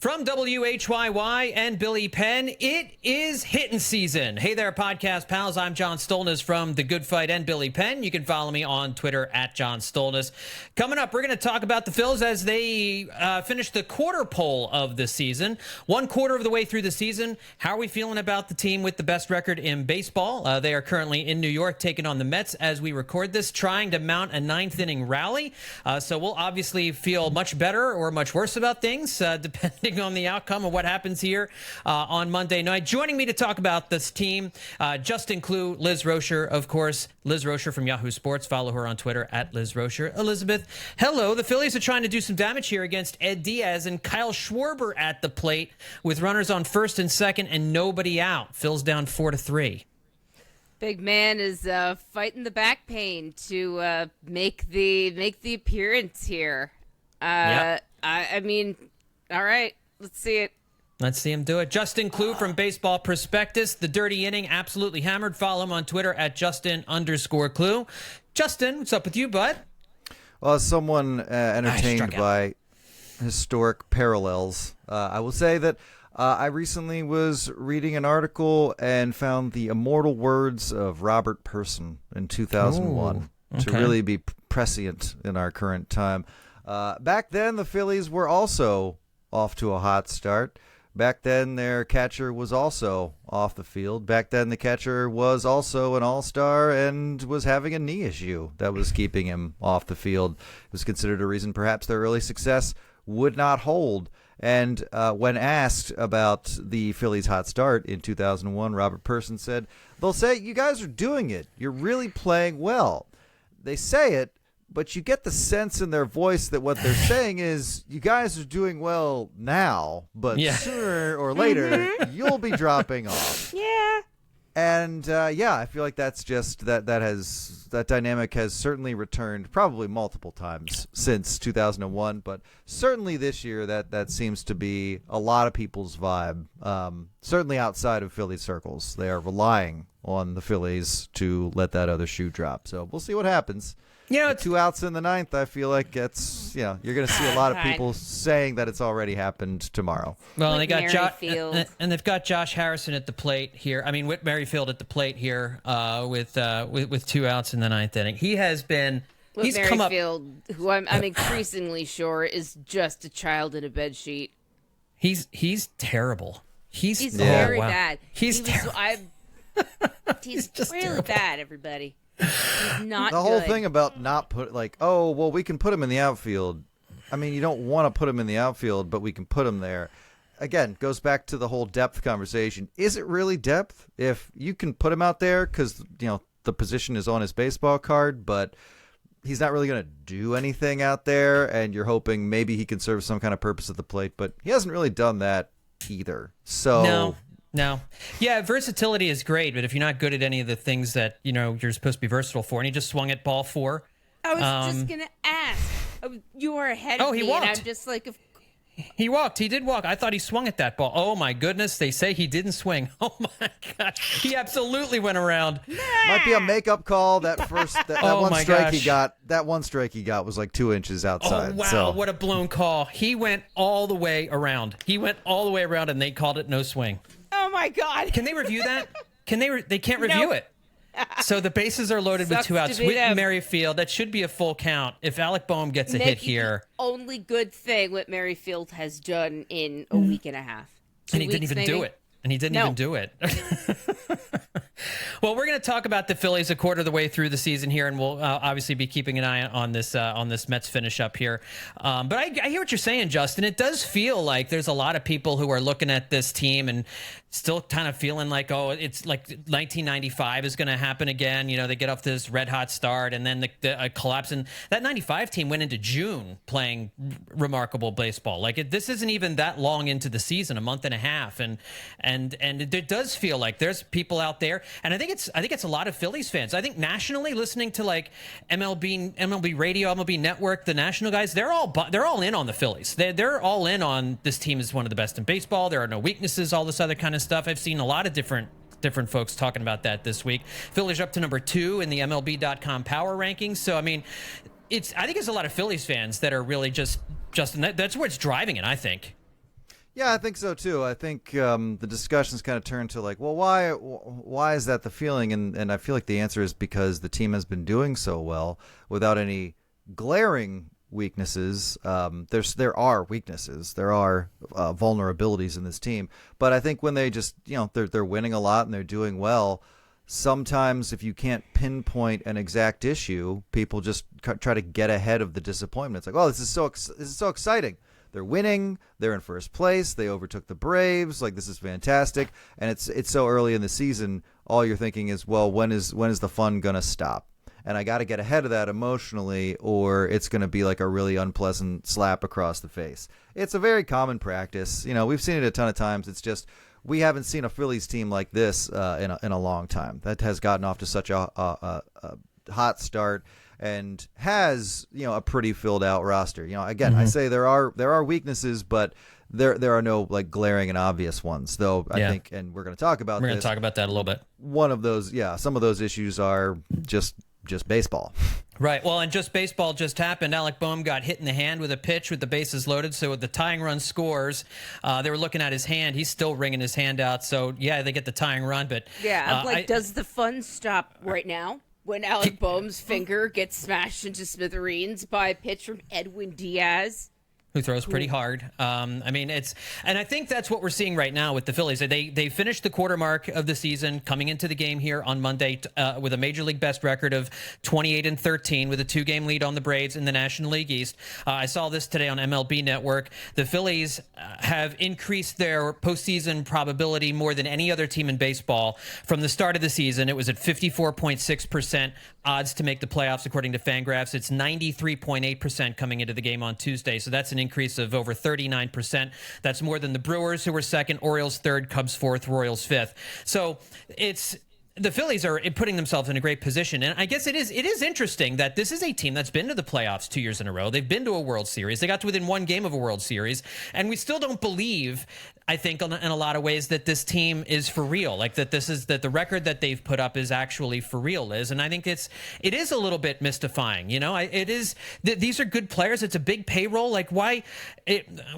From WHYY and Billy Penn, it is Hittin season. Hey there, podcast pals. I'm John Stolnis from The Good Fight and Billy Penn. You can follow me on Twitter at John Stolnis. Coming up, we're going to talk about the Phils as they finish the quarter pole of the season. 1/4 of the way through the season. How are we feeling about the team with the best record in baseball? They are currently in New York taking on the Mets as we record this, trying to mount a ninth-inning rally. So we'll obviously feel much better or much worse about things, depending on the outcome of what happens here on Monday night. Joining me to talk about this team, Justin Klugh, Liz Roscher, of course. Liz Roscher from Yahoo Sports. Follow her on Twitter at Liz Roscher. Elizabeth, hello. The Phillies are trying to do some damage here against Ed Diaz and Kyle Schwarber at the plate with runners on first and second and nobody out. Phil's down 4-3. Big man is fighting the back pain to make the appearance here. Yep. I mean, all right. Let's see it. Let's see him do it. Justin Klugh from Baseball Prospectus. The Dirty Inning, absolutely hammered. Follow him on Twitter at Justin_Klugh. Justin, what's up with you, bud? Well, as someone entertained by historic parallels, I will say that I recently was reading an article and found the immortal words of Robert Person in 2001 to really be prescient in our current time. Back then, the Phillies were also off to a hot start. Back then, their catcher was also off the field. Back then, the catcher was also an all-star and was having a knee issue that was keeping him off the field. It was considered a reason perhaps their early success would not hold. And when asked about the Phillies' hot start in 2001, Robert Person said, "They'll say, you guys are doing it. You're really playing well." They say it, but you get the sense in their voice that what they're saying is, you guys are doing well now, but sooner or later, you'll be dropping off. Yeah. And, I feel like that's just, that dynamic has certainly returned probably multiple times since 2001, but certainly this year that seems to be a lot of people's vibe. Certainly outside of Philly circles, they are relying on the Phillies to let that other shoe drop. So we'll see what happens. Yeah, 2 outs in the ninth, I feel like it's, you're going to see a lot of people saying that it's already happened tomorrow. Well, they got and they've got Josh Harrison at the plate here. I mean, Whit Merrifield at the plate here with 2 outs in the ninth inning. He has been. He's come up. Who I'm increasingly sure is just a child in a bedsheet. He's terrible. He's very bad. He's terrible. He's really bad. Everybody. He's not the whole thing about not put we can put him in the outfield. I mean, you don't want to put him in the outfield, but we can put him there. Again, goes back to the whole depth conversation. Is it really depth if you can put him out there because the position is on his baseball card, but he's not really going to do anything out there, and you're hoping maybe he can serve some kind of purpose at the plate, but he hasn't really done that either. So No. Yeah, versatility is great, but if you're not good at any of the things that, you're supposed to be versatile for, and he just swung at ball 4. I was just going to ask. You were ahead of me, walked. and I'm just like... He walked. He did walk. I thought he swung at that ball. Oh, my goodness. They say he didn't swing. Oh, my gosh. He absolutely went around. Might be a makeup call. That one strike he got. That one strike he got was like 2 inches outside. Oh, wow. What a blown call. He went all the way around. And they called it no swing. Oh, my God. Can they review that? They can't review it. So the bases are loaded with 2 outs. Whit Merrifield, that should be a full count. If Alec Boehm gets a hit here. The only good thing Whit Merrifield has done in a week and a half. And he didn't even do it. Well, we're going to talk about the Phillies a quarter of the way through the season here, and we'll obviously be keeping an eye on this Mets finish up here. But I hear what you're saying, Justin. It does feel like there's a lot of people who are looking at this team and still kind of feeling like, it's like 1995 is going to happen again. They get off this red hot start, and then the collapse. And that 95 team went into June playing remarkable baseball. This isn't even that long into the season, a month and a half, and it does feel like there's people out there, and I think it's a lot of Phillies fans. I think nationally, listening to MLB Radio, MLB Network, the national guys, they're all in on the Phillies. They're all in on this team is one of the best in baseball. There are no weaknesses, all this other kind of stuff. I've seen a lot of different folks talking about that this week. Phillies are up to number 2 in the MLB.com power rankings. So I mean, I think it's a lot of Phillies fans that are really just that's what's driving it, I think. Yeah, I think so too. I think the discussions kind of turned to like, well, why is that the feeling? And I feel like the answer is because the team has been doing so well without any glaring weaknesses. There are weaknesses, there are vulnerabilities in this team, but I think when they just they're winning a lot and they're doing well. Sometimes if you can't pinpoint an exact issue, people just try to get ahead of the disappointment. It's like, oh, this is so exciting. They're winning. They're in first place. They overtook the Braves. Like, this is fantastic. And it's so early in the season. All you're thinking is, well, when is the fun gonna stop? And I got to get ahead of that emotionally, or it's going to be like a really unpleasant slap across the face. It's a very common practice. We've seen it a ton of times. It's just we haven't seen a Phillies team like this in a long time. That has gotten off to such a hot start. And has a pretty filled out roster. Again, I say there are weaknesses, but there are no like glaring and obvious ones. Though I think, and we're going to talk about. We're going to talk about that a little bit. One of those, some of those issues are just baseball. Right. Well, and just baseball just happened. Alec Boehm got hit in the hand with a pitch with the bases loaded. So with the tying run scores, they were looking at his hand. He's still wringing his hand out. So yeah, they get the tying run, but does the fun stop right now? When Alec Boehm's finger gets smashed into smithereens by a pitch from Edwin Diaz, who throws pretty hard. And I think that's what we're seeing right now with the Phillies. They finished the quarter mark of the season coming into the game here on Monday with a Major League best record of 28-13 with a 2-game lead on the Braves in the National League East. I saw this today on MLB Network. The Phillies have increased their postseason probability more than any other team in baseball. From the start of the season, it was at 54.6% odds to make the playoffs according to Fangraphs. It's 93.8% coming into the game on Tuesday. So that's an increase of over 39%. That's more than the Brewers, who were second, Orioles third, Cubs fourth, Royals fifth. So the Phillies are putting themselves in a great position. And I guess it is interesting that this is a team that's been to the playoffs 2 years in a row. They've been to a World Series. They got to within one game of a World Series. And we still don't believe, I think, in a lot of ways, that this team is for real. Like that the record that they've put up is actually for real, Liz. And I think it is a little bit mystifying. These are good players. It's a big payroll. Like why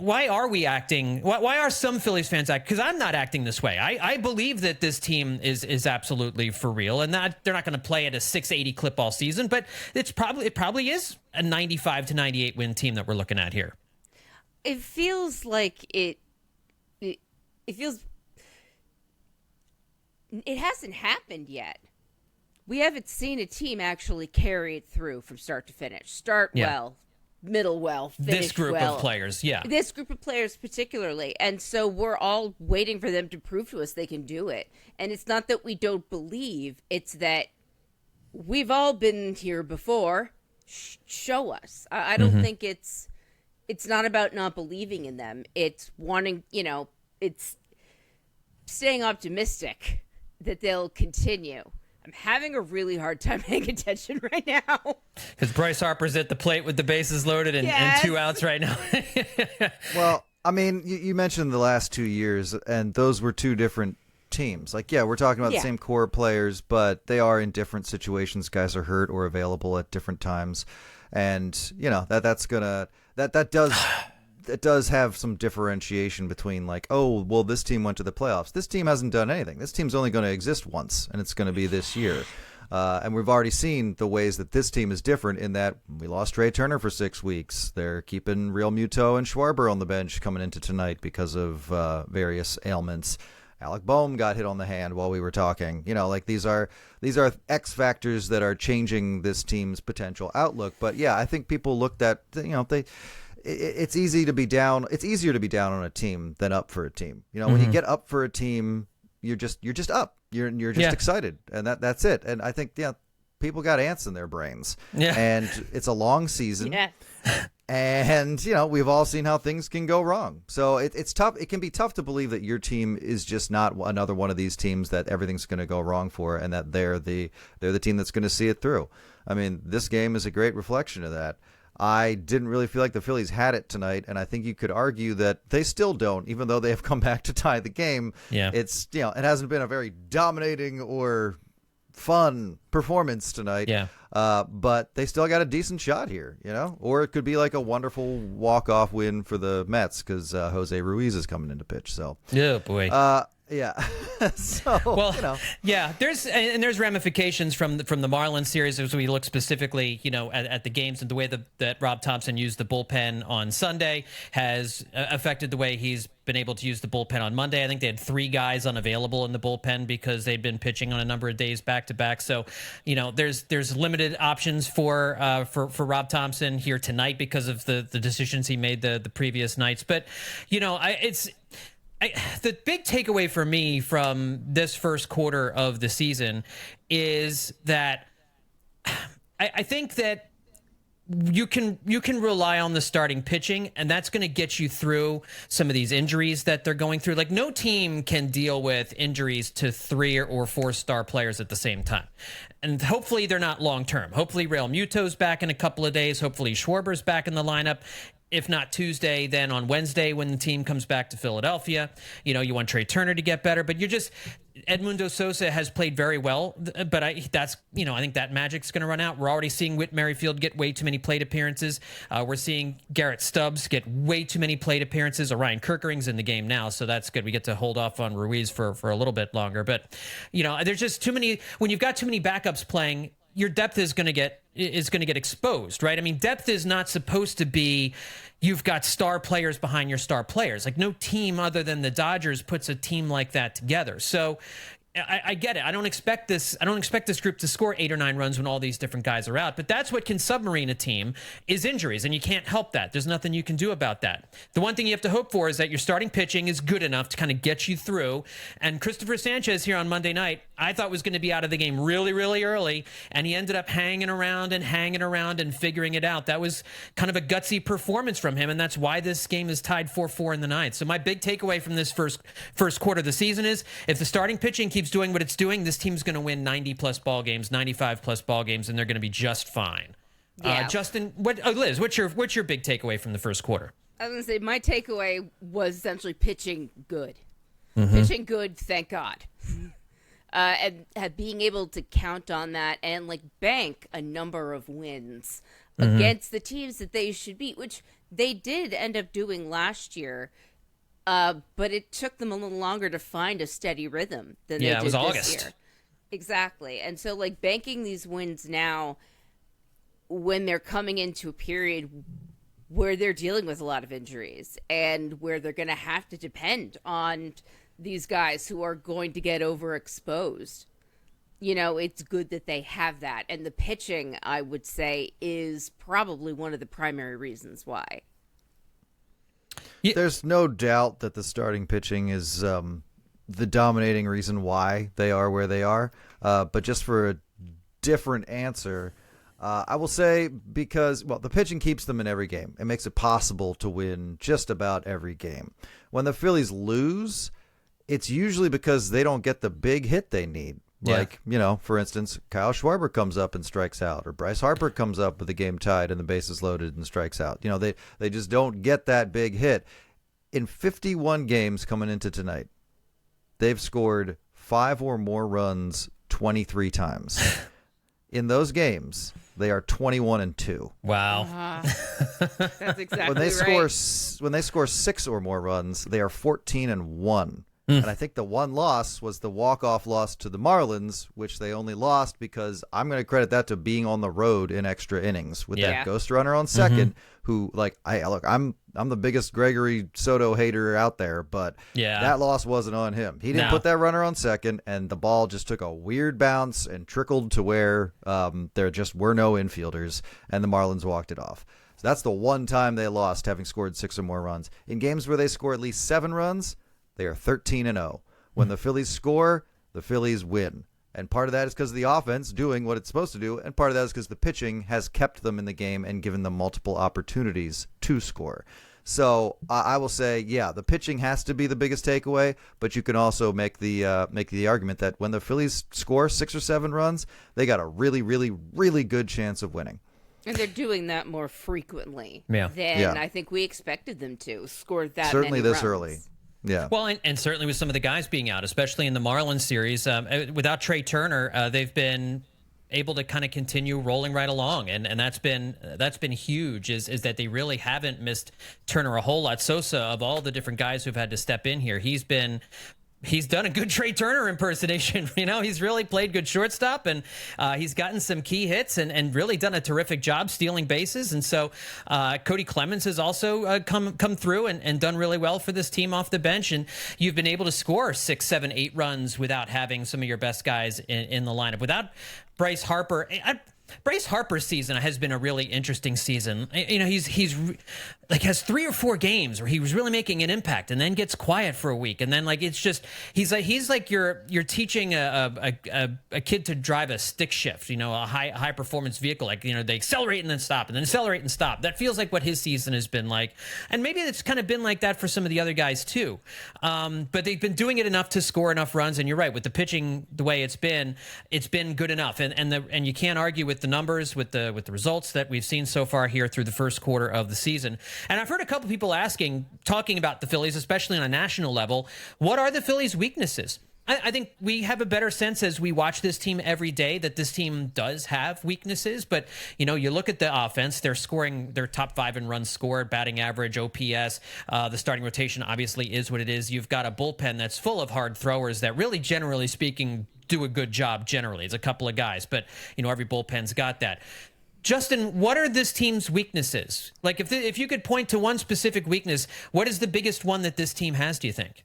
are we acting? Why are some Phillies fans acting? Because I'm not acting this way. I believe that this team is absolutely for real, and that they're not going to play at a 680 clip all season. But it probably is a 95 to 98 win team that we're looking at here. It feels like it hasn't happened yet. We haven't seen a team actually carry it through from start to finish. Well, middle well, finish this group well. of players, yeah. This group of players particularly. And so we're all waiting for them to prove to us they can do it. And it's not that we don't believe, it's that we've all been here before. Show us. I don't think it's not about not believing in them. It's wanting, it's staying optimistic that they'll continue. I'm having a really hard time paying attention right now. Because Bryce Harper's at the plate with the bases loaded and 2 outs right now. Well, I mean, you mentioned the last 2 years, and those were two different teams. Like, we're talking about the same core players, but they are in different situations. Guys are hurt or available at different times. And, that does have some differentiation between like, oh, well, this team went to the playoffs. This team hasn't done anything. This team's only going to exist once, and it's going to be this year. And we've already seen the ways that this team is different in that we lost Trey Turner for 6 weeks. They're keeping Real Muto and Schwarber on the bench coming into tonight because of various ailments. Alec Boehm got hit on the hand while we were talking. These are X factors that are changing this team's potential outlook. But I think people looked at, it's easy to be down. It's easier to be down on a team than up for a team. When you get up for a team, you're just up. You're just excited, and that's it. And I think people got ants in their brains. Yeah. And it's a long season. Yes. And we've all seen how things can go wrong. So it's tough. It can be tough to believe that your team is just not another one of these teams that everything's going to go wrong for, and that they're the team that's going to see it through. I mean, this game is a great reflection of that. I didn't really feel like the Phillies had it tonight, and I think you could argue that they still don't, even though they have come back to tie the game. Yeah. It's it hasn't been a very dominating or fun performance tonight. Yeah. But they still got a decent shot here, or it could be like a wonderful walk-off win for the Mets because Jose Ruiz is coming into pitch. So, oh boy. Yeah. So, well, yeah, there's ramifications from the Marlins series as we look specifically, at the games, and the way that Rob Thompson used the bullpen on Sunday has affected the way he's been able to use the bullpen on Monday. I think they had 3 guys unavailable in the bullpen because they'd been pitching on a number of days back to back. So, there's limited options for Rob Thompson here tonight because of the decisions he made the previous nights. But, the big takeaway for me from this first quarter of the season is that I think that you can rely on the starting pitching, and that's going to get you through some of these injuries that they're going through. Like, no team can deal with injuries to 3 or 4 star players at the same time. And hopefully they're not long term. Hopefully Real Muto's back in a couple of days. Hopefully Schwarber's back in the lineup. If not Tuesday, then on Wednesday when the team comes back to Philadelphia. You want Trey Turner to get better, but Edmundo Sosa has played very well, but I think that magic's going to run out. We're already seeing Whit Merrifield get way too many plate appearances. We're seeing Garrett Stubbs get way too many plate appearances. Orion Kerkering's in the game now, so that's good. We get to hold off on Ruiz for a little bit longer, but there's just too many. When you've got too many backups playing, your depth is going to get exposed, right? I mean, depth is not supposed to be you've got star players behind your star players. Like, no team other than the Dodgers puts a team like that together. So I get it. I don't expect this group to score 8 or 9 runs when all these different guys are out. But that's what can submarine a team is injuries, and you can't help that. There's nothing you can do about that. The one thing you have to hope for is that your starting pitching is good enough to kind of get you through. And Christopher Sanchez here on Monday night, I thought was going to be out of the game really, really early, and he ended up hanging around and figuring it out. That was kind of a gutsy performance from him, and that's why this game is tied 4-4 in the ninth. So my big takeaway from this first quarter of the season is if the starting pitching keeps doing what it's doing, this team's going to win 90-plus ball games, 95-plus ball games, and they're going to be just fine. Yeah. Justin, Liz, what's your big takeaway from the first quarter? I was going to say my takeaway was essentially pitching good. Pitching good, thank God. And being able to count on that and bank a number of wins against the teams that they should beat, which they did end up doing last year. But it took them a little longer to find a steady rhythm than they did it was this August. year. Exactly. And so banking these wins now when they're coming into a period where they're dealing with a lot of injuries and where they're going to have to depend on these guys who are going to get overexposed. It's good that they have that. And the pitching, I would say, is probably one of the primary reasons why. There's no doubt that the starting pitching is the dominating reason why they are where they are. But just for a different answer, I will say because, the pitching keeps them in every game. It makes it possible to win just about every game. When the Phillies lose, it's usually because they don't get the big hit they need. Yeah. For instance, Kyle Schwarber comes up and strikes out, or Bryce Harper comes up with the game tied and the bases loaded and strikes out. They just don't get that big hit. In 51 games coming into tonight, they've scored 5 or more runs 23 times. In those games, they are 21-2. Wow. That's exactly when they right. When they score 6 or more runs, they are 14-1. And I think the one loss was the walk-off loss to the Marlins, which they only lost because I'm going to credit that to being on the road in extra innings with that ghost runner on second. Who I'm the biggest Gregory Soto hater out there, but that loss wasn't on him. He didn't put that runner on second, and the ball just took a weird bounce and trickled to where there just were no infielders, and the Marlins walked it off. So that's the one time they lost, having scored 6 or more runs. In games where they score at least 7 runs, they are 13-0. When the Phillies score, the Phillies win. And part of that is because of the offense doing what it's supposed to do, and part of that is because the pitching has kept them in the game and given them multiple opportunities to score. So I will say, the pitching has to be the biggest takeaway, but you can also make the argument that when the Phillies score 6 or 7 runs, they got a really, really, really good chance of winning. And they're doing that more frequently than I think we expected them to score that certainly many this runs. early. Yeah. Well, and certainly with some of the guys being out, especially in the Marlins series, without Trey Turner, they've been able to kind of continue rolling right along, and that's been huge. Is that they really haven't missed Turner a whole lot. Sosa, of all the different guys who've had to step in here, he's done a good Trey Turner impersonation. He's really played good shortstop, and he's gotten some key hits and really done a terrific job stealing bases. And so Cody Clemens has also come through and done really well for this team off the bench. And you've been able to score 6, 7, 8 runs without having some of your best guys in the lineup. Without Bryce Harper, Bryce Harper's season has been a really interesting season. He's like has 3 or 4 games where he was really making an impact and then gets quiet for a week, and then like it's just he's like you're teaching a kid to drive a stick shift, a high performance vehicle. Like they accelerate and then stop and then accelerate and stop. That feels like what his season has been like, and maybe it's kind of been like that for some of the other guys too. But they've been doing it enough to score enough runs, and you're right, with the pitching the way it's been good enough, and you can't argue with the numbers, with the results that we've seen so far here through the first quarter of the season. And I've heard a couple people talking about the Phillies, especially on a national level. What are the Phillies' weaknesses? I think we have a better sense as we watch this team every day that this team does have weaknesses. But, you look at the offense, they're scoring, they're top 5 in runs scored, batting average, OPS. The starting rotation obviously is what it is. You've got a bullpen that's full of hard throwers that really, generally speaking, do a good job generally. It's a couple of guys, but, every bullpen's got that. Justin, what are this team's weaknesses? Like, if you could point to one specific weakness, what is the biggest one that this team has, do you think?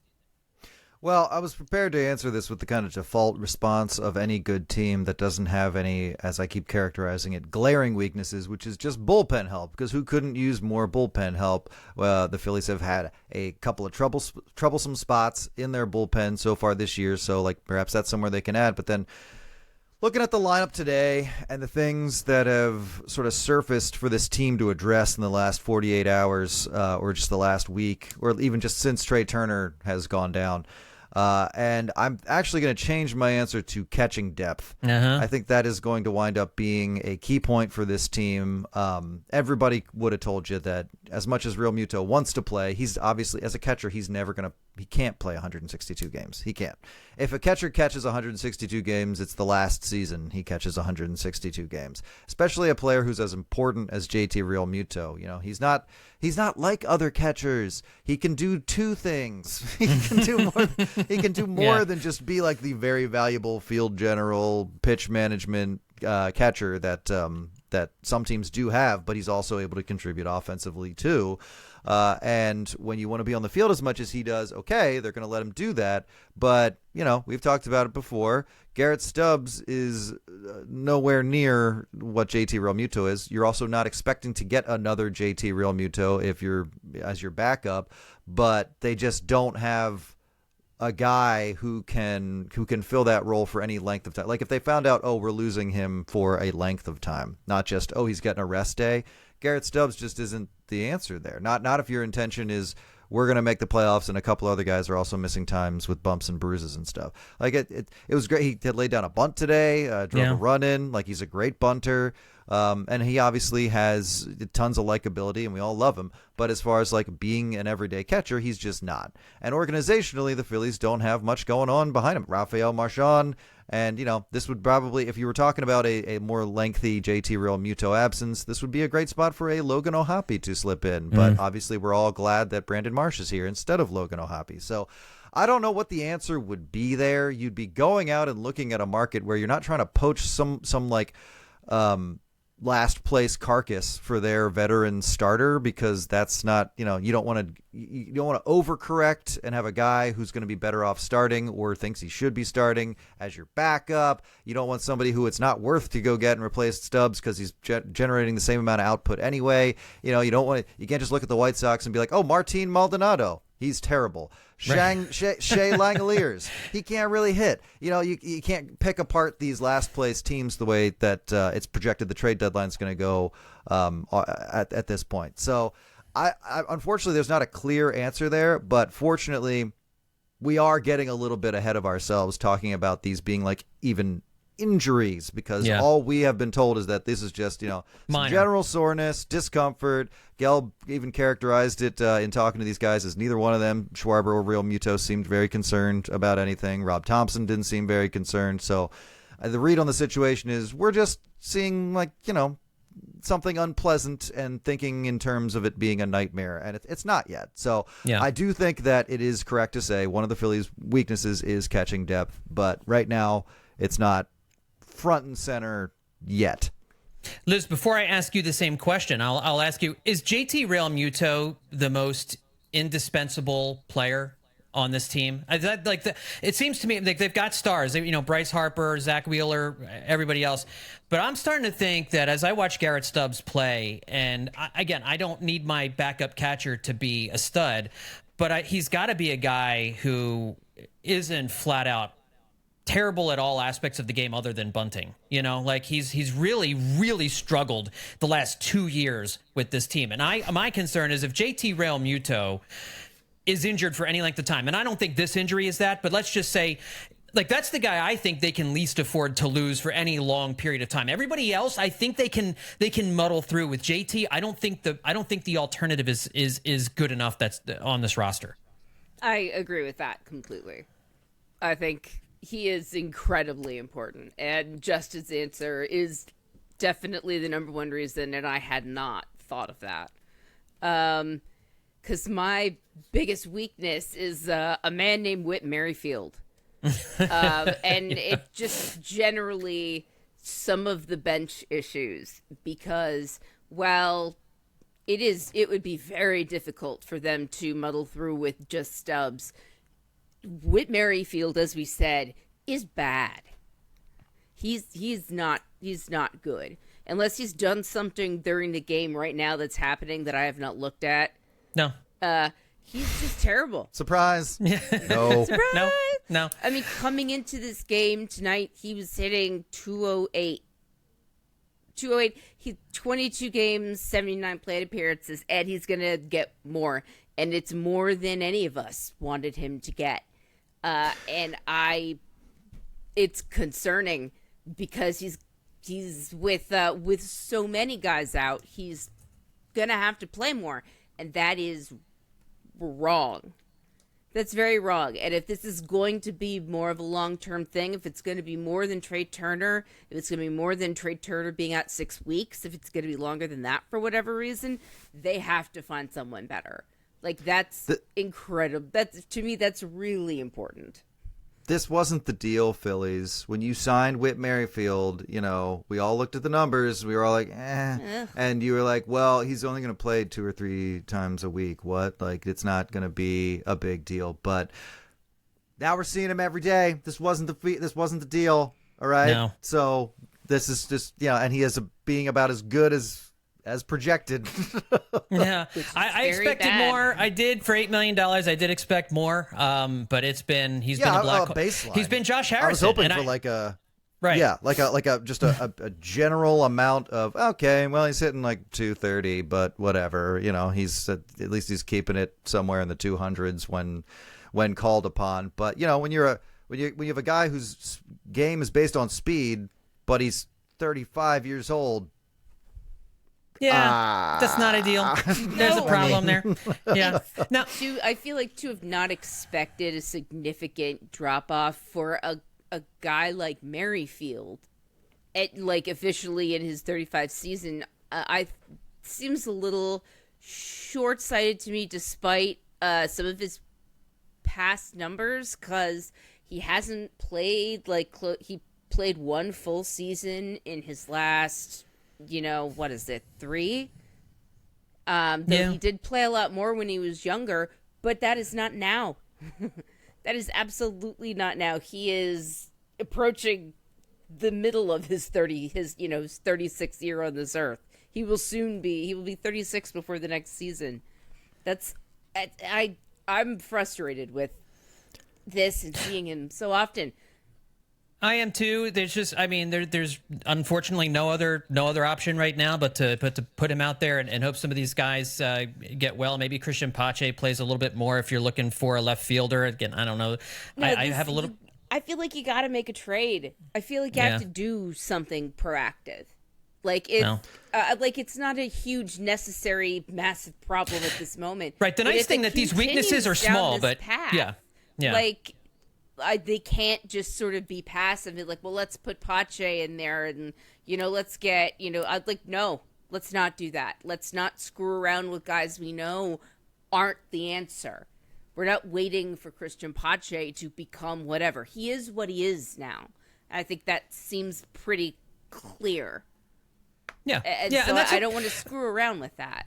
Well, I was prepared to answer this with the kind of default response of any good team that doesn't have any, as I keep characterizing it, glaring weaknesses, which is just bullpen help, because who couldn't use more bullpen help? The Phillies have had a couple of troublesome spots in their bullpen so far this year, so like perhaps that's somewhere they can add. But then looking at the lineup today and the things that have sort of surfaced for this team to address in the last 48 hours or just the last week, or even just since Trey Turner has gone down, and I'm actually going to change my answer to catching depth. I think that is going to wind up being a key point for this team. Everybody would have told you that as much as Real Muto wants to play, he's obviously, as a catcher, he can't play 162 games. He can't. If a catcher catches 162 games, it's the last season he catches 162 games. Especially a player who's as important as JT Real Muto. He's not like other catchers. He can do 2 things. He can do more than just be like the very valuable field general, pitch management catcher that some teams do have, but he's also able to contribute offensively too. And when you want to be on the field as much as he does, okay, they're going to let him do that. But, we've talked about it before. Garrett Stubbs is nowhere near what JT Real Muto is. You're also not expecting to get another JT Real Muto as your backup, but they just don't have a guy who can fill that role for any length of time. Like if they found out, we're losing him for a length of time, not just, he's getting a rest day. Garrett Stubbs just isn't the answer there. Not if your intention is we're going to make the playoffs and a couple other guys are also missing times with bumps and bruises and stuff. Like it was great. He had laid down a bunt today, drove a run in. Like he's a great bunter. And he obviously has tons of likability and we all love him. But as far as like being an everyday catcher, he's just not. And organizationally, the Phillies don't have much going on behind him. Rafael Marchand. And, this would probably, if you were talking about a more lengthy JT Real Muto absence, this would be a great spot for a Logan O'Hoppe to slip in. But obviously, we're all glad that Brandon Marsh is here instead of Logan O'Hoppe. So I don't know what the answer would be there. You'd be going out and looking at a market where you're not trying to poach some like last place carcass for their veteran starter, because that's not, you don't want to overcorrect and have a guy who's going to be better off starting or thinks he should be starting as your backup. You don't want somebody who it's not worth to go get and replace Stubbs because he's generating the same amount of output anyway. You can't just look at the White Sox and be like, Martin Maldonado, he's terrible. Shea Langoliers, he can't really hit. You can't pick apart these last place teams the way that it's projected the trade deadline is going to go at this point. So I unfortunately there's not a clear answer there, but fortunately we are getting a little bit ahead of ourselves talking about these being like even injuries, because all we have been told is that this is just, some general soreness, discomfort. Gelb even characterized it in talking to these guys as neither one of them, Schwarber or Real Muto, seemed very concerned about anything. Rob Thompson didn't seem very concerned. So the read on the situation is we're just seeing something unpleasant and thinking in terms of it being a nightmare, and it's not yet. So I do think that it is correct to say one of the Phillies' weaknesses is catching depth, but right now it's not front and center yet. Liz, before I ask you the same question, I'll ask you, is JT Realmuto the most indispensable player on this team? It seems to me like they've got stars, Bryce Harper, Zach Wheeler, everybody else. But I'm starting to think that as I watch Garrett Stubbs play, and I don't need my backup catcher to be a stud, but he's got to be a guy who isn't flat out terrible at all aspects of the game other than bunting. He's really, really struggled the last 2 years with this team. And my concern is if JT Realmuto is injured for any length of time, and I don't think this injury is that, but let's just say, that's the guy I think they can least afford to lose for any long period of time. Everybody else, I think they can muddle through. With JT, I don't think the alternative is good enough that's on this roster. I agree with that completely. I think he is incredibly important, and Justin's answer is definitely the number one reason, and I had not thought of that. Because my biggest weakness is a man named Whit Merrifield. And it just generally some of the bench issues, because it would be very difficult for them to muddle through with just Stubbs. Whit Merrifield, as we said, is bad. He's not good unless he's done something during the game right now that's happening that I have not looked at. No. He's just terrible. Surprise. No. Surprise. No. I mean, coming into this game tonight, he was hitting 208. 208. He 22 games, 79 plate appearances, and he's going to get more. And it's more than any of us wanted him to get. It's concerning because he's with so many guys out, he's going to have to play more. And that is wrong. That's very wrong. And if this is going to be more of a long-term thing, if it's going to be more than Trey Turner, if it's going to be more than Trey Turner being out 6 weeks, if it's going to be longer than that for whatever reason, they have to find someone better. That's incredible. To me, that's really important. This wasn't the deal, Phillies. When you signed Whit Merrifield, we all looked at the numbers. We were all like, eh. And you were like, well, he's only going to play 2 or 3 times a week. What? It's not going to be a big deal. But now we're seeing him every day. This wasn't the deal. All right. No. So this is just, and he is being about as good as projected. Yeah, I expected more. I did for $8 million. I did expect more, but he's been a black baseline. He's been Josh Harrison. I was hoping for a general amount of he's hitting 230, but whatever. He's at least he's keeping it somewhere in the 200s when called upon. But when you have a guy whose game is based on speed, but he's 35 years old. Yeah, that's not ideal. There's a problem there. Yeah. Now, I feel like to have not expected a significant drop off for a guy like Merrifield, officially in his 35th season, seems a little short sighted to me, despite some of his past numbers, because he hasn't played he played 1 full season in his last. 3? Though he did play a lot more when he was younger, but that is not now. That is absolutely not now. He is approaching the middle of his 36th year on this earth. He will be 36 before the next season. I'm frustrated with this and seeing him so often. I am too. There's there's unfortunately no other option right now but to put him out there and hope some of these guys get well. Maybe Christian Pache plays a little bit more if you're looking for a left fielder. Again, I don't know. I feel like you got to make a trade. I feel like you have to do something proactive. It's not a huge, necessary, massive problem at this moment. Right. The nice thing that these weaknesses are small, but path, yeah. they can't just sort of be passive and be like, well, let's put Pache in there and, let's get, I'd like, no, let's not do that. Let's not screw around with guys we know aren't the answer. We're not waiting for Christian Pache to become whatever. He is what he is now. I think that seems pretty clear. Yeah. And yeah, so and I don't want to screw around with that.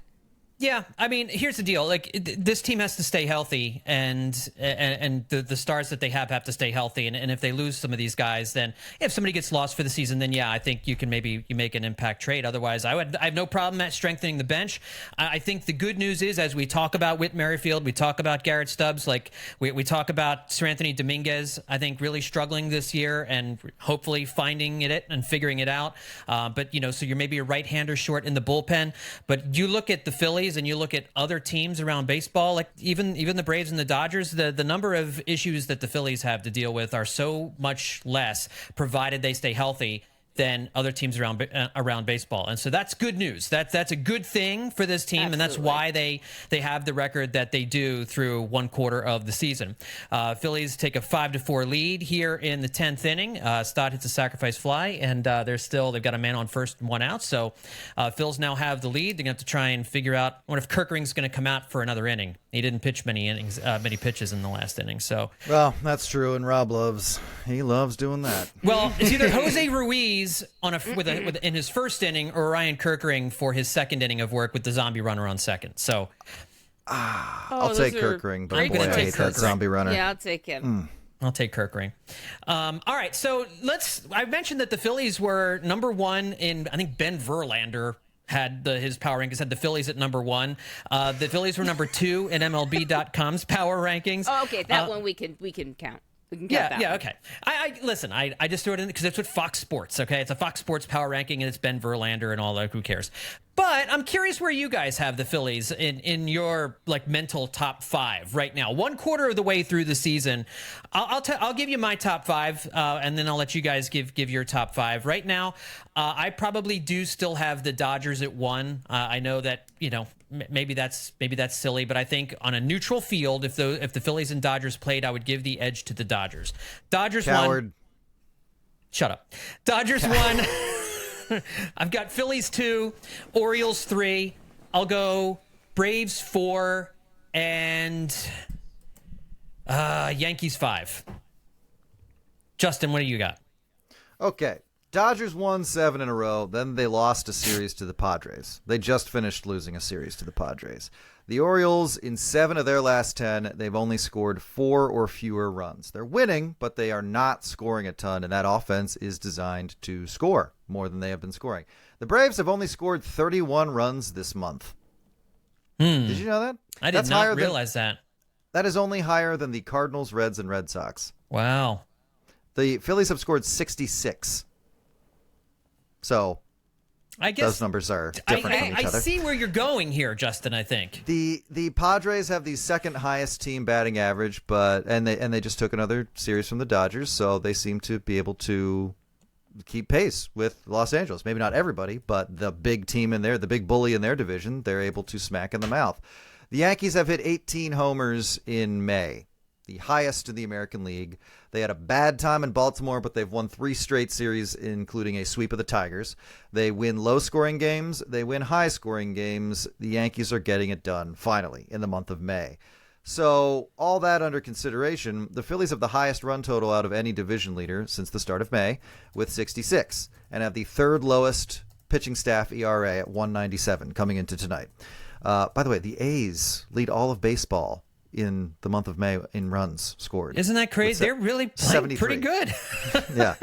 Yeah, I mean, here's the deal. Like, this team has to stay healthy, and the stars that they have to stay healthy. And if they lose some of these guys, then if somebody gets lost for the season, then yeah, I think you make an impact trade. Otherwise, I have no problem at strengthening the bench. I think the good news is, as we talk about Whit Merrifield, we talk about Garrett Stubbs, like we talk about Sir Anthony Dominguez, I think really struggling this year and hopefully finding it and figuring it out. But so you're maybe a right-hander short in the bullpen. But you look at the Phillies and you look at other teams around baseball, like even the Braves and the Dodgers, the number of issues that the Phillies have to deal with are so much less, provided they stay healthy, than other teams around baseball. And so that's good news. That's a good thing for this team. Absolutely. And that's why they have the record that they do through one quarter of the season. Phillies take a 5-4 lead here in the 10th inning. Stott hits a sacrifice fly, and they've got a man on first and one out. So Phils now have the lead. They're going to have to try and figure out what if Kirkering's going to come out for another inning. He didn't pitch many pitches in the last inning. So that's true, and Rob loves doing that. Well, it's either Jose Ruiz in his first inning or Ryan Kirkering for his second inning of work with the zombie runner on second. So I'll take Kirkering, but boy, I hate that zombie runner. Yeah, I'll take him. I'll take Kirkering. All right, so I mentioned that the Phillies were number one in, I think Ben Verlander had his power rankings, had the Phillies at number one. The Phillies were number two in MLB.com's power rankings. Oh, okay, that one we can count. Okay. Listen, I just threw it in because it's with Fox Sports, okay? It's a Fox Sports power ranking, and it's Ben Verlander and all that. Who cares? But I'm curious where you guys have the Phillies in your mental top five right now. One quarter of the way through the season, I'll give you my top five, and then I'll let you guys give your top five. Right now, I probably do still have the Dodgers at one. I know that maybe that's silly, but I think on a neutral field, if the Phillies and Dodgers played, I would give the edge to the Dodgers. Dodgers Coward. won. Shut up. Dodgers won. I've got Phillies 2, Orioles 3. I'll go Braves 4 and Yankees 5. Justin, what do you got? Okay. Dodgers won 7 in a row. Then they lost a series to the Padres. They just finished losing a series to the Padres. The Orioles, in 7 of their last 10, they've only scored 4 or fewer runs. They're winning, but they are not scoring a ton, and that offense is designed to score more than they have been scoring. The Braves have only scored 31 runs this month. Did you know that? I did not realize that. That is only higher than the Cardinals, Reds, and Red Sox. Wow. The Phillies have scored 66. So I guess those numbers are different from each other. I see where you're going here, Justin, I think. The Padres have the second highest team batting average, and they just took another series from the Dodgers, so they seem to be able to keep pace with Los Angeles. Maybe not everybody, but the big team in there, the big bully in their division, they're able to smack in the mouth. The Yankees have hit 18 homers in May, the highest in the American League. They had a bad time in Baltimore, but they've won 3 straight series, including a sweep of the Tigers. They win low-scoring games. They win high-scoring games. The Yankees are getting it done, finally, in the month of May. So all that under consideration, the Phillies have the highest run total out of any division leader since the start of May, with 66, and have the third lowest pitching staff ERA at 197 coming into tonight. By the way, the A's lead all of baseball in the month of May in runs scored. Isn't that crazy? They're really playing pretty good. Yeah.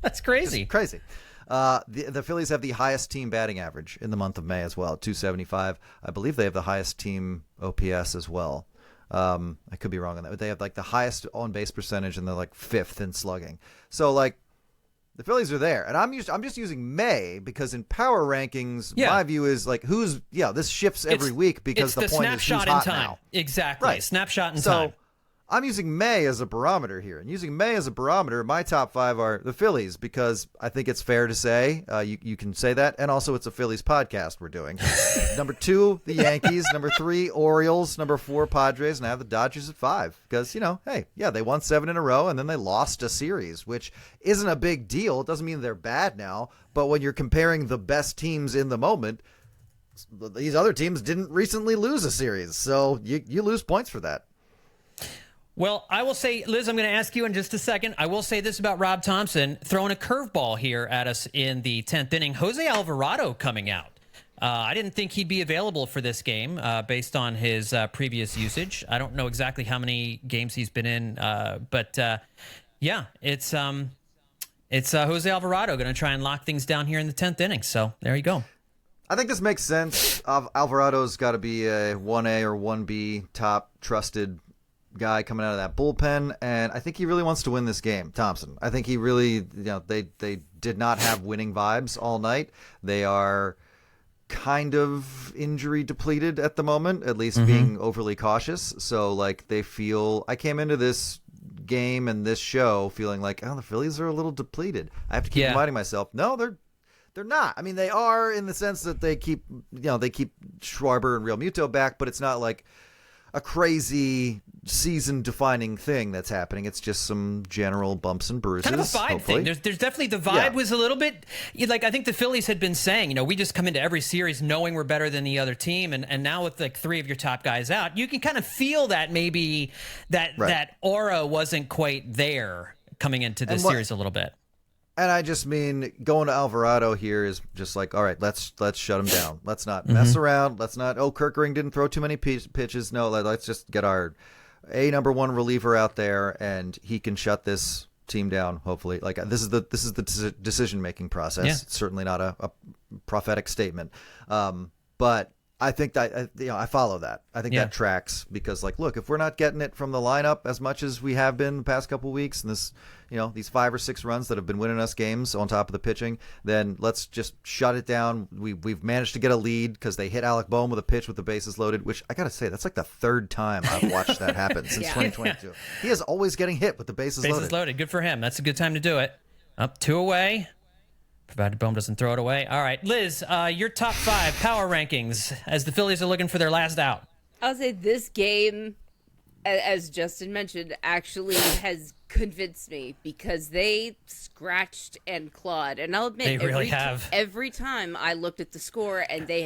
That's crazy. It's crazy. The Phillies have the highest team batting average in the month of May as well, 275. I believe they have the highest team OPS as well. I could be wrong on that, but they have the highest on-base percentage, and they're 5th in slugging. So the Phillies are there, and I'm just using May because in power rankings, my view is this shifts every week because the point is who's hot now. Exactly, right. Snapshot in time. I'm using May as a barometer here. And using May as a barometer, my top 5 are the Phillies, because I think it's fair to say, you can say that, and also it's a Phillies podcast we're doing. Number 2, the Yankees. Number 3, Orioles. Number 4, Padres. And I have the Dodgers at 5. Because, hey, yeah, they won 7 in a row, and then they lost a series, which isn't a big deal. It doesn't mean they're bad now. But when you're comparing the best teams in the moment, these other teams didn't recently lose a series. So you lose points for that. Well, I will say, Liz, I'm going to ask you in just a second. I will say this about Rob Thompson, throwing a curveball here at us in the 10th inning. Jose Alvarado coming out. I didn't think he'd be available for this game based on his previous usage. I don't know exactly how many games he's been in, but yeah, it's Jose Alvarado going to try and lock things down here in the 10th inning. So there you go. I think this makes sense. Alvarado's got to be a 1A or 1B top trusted guy coming out of that bullpen, and I think he really wants to win this game, Thompson. I think he really, they did not have winning vibes all night. They are kind of injury depleted at the moment, at least being overly cautious. So they feel, I came into this game and this show feeling like, the Phillies are a little depleted. I have to keep reminding myself, no, they're not. I mean, they are in the sense that they keep Schwarber and Real Muto back, but it's not like a crazy season-defining thing that's happening. It's just some general bumps and bruises. Kind of a vibe thing. There's definitely the vibe was a little bit I think the Phillies had been saying, we just come into every series knowing we're better than the other team, and now with 3 of your top guys out, you can kind of feel that maybe that aura wasn't quite there coming into this series a little bit. And I just mean, going to Alvarado here is just all right, let's shut him down. Let's not mess around. Let's not, Kirkering didn't throw too many pitches. No, let's just get our number 1 reliever out there, and he can shut this team down, hopefully. This is the decision-making process. Yeah. It's certainly not a prophetic statement. But I think that, I follow that. I think that tracks, because look, if we're not getting it from the lineup as much as we have been the past couple of weeks, and this, these 5 or 6 runs that have been winning us games on top of the pitching, then let's just shut it down. We've managed to get a lead because they hit Alec Boehm with a pitch with the bases loaded, which I got to say, that's the 3rd time I've watched that happen since 2022. He is always getting hit with the bases loaded. Bases loaded. Good for him. That's a good time to do it. Up 2 away. Provided Boehm doesn't throw it away. All right, Liz, your top 5 power rankings as the Phillies are looking for their last out. I'll say this game, as Justin mentioned, actually has convinced me, because they scratched and clawed. And I'll admit, they really have. Every time I looked at the score and they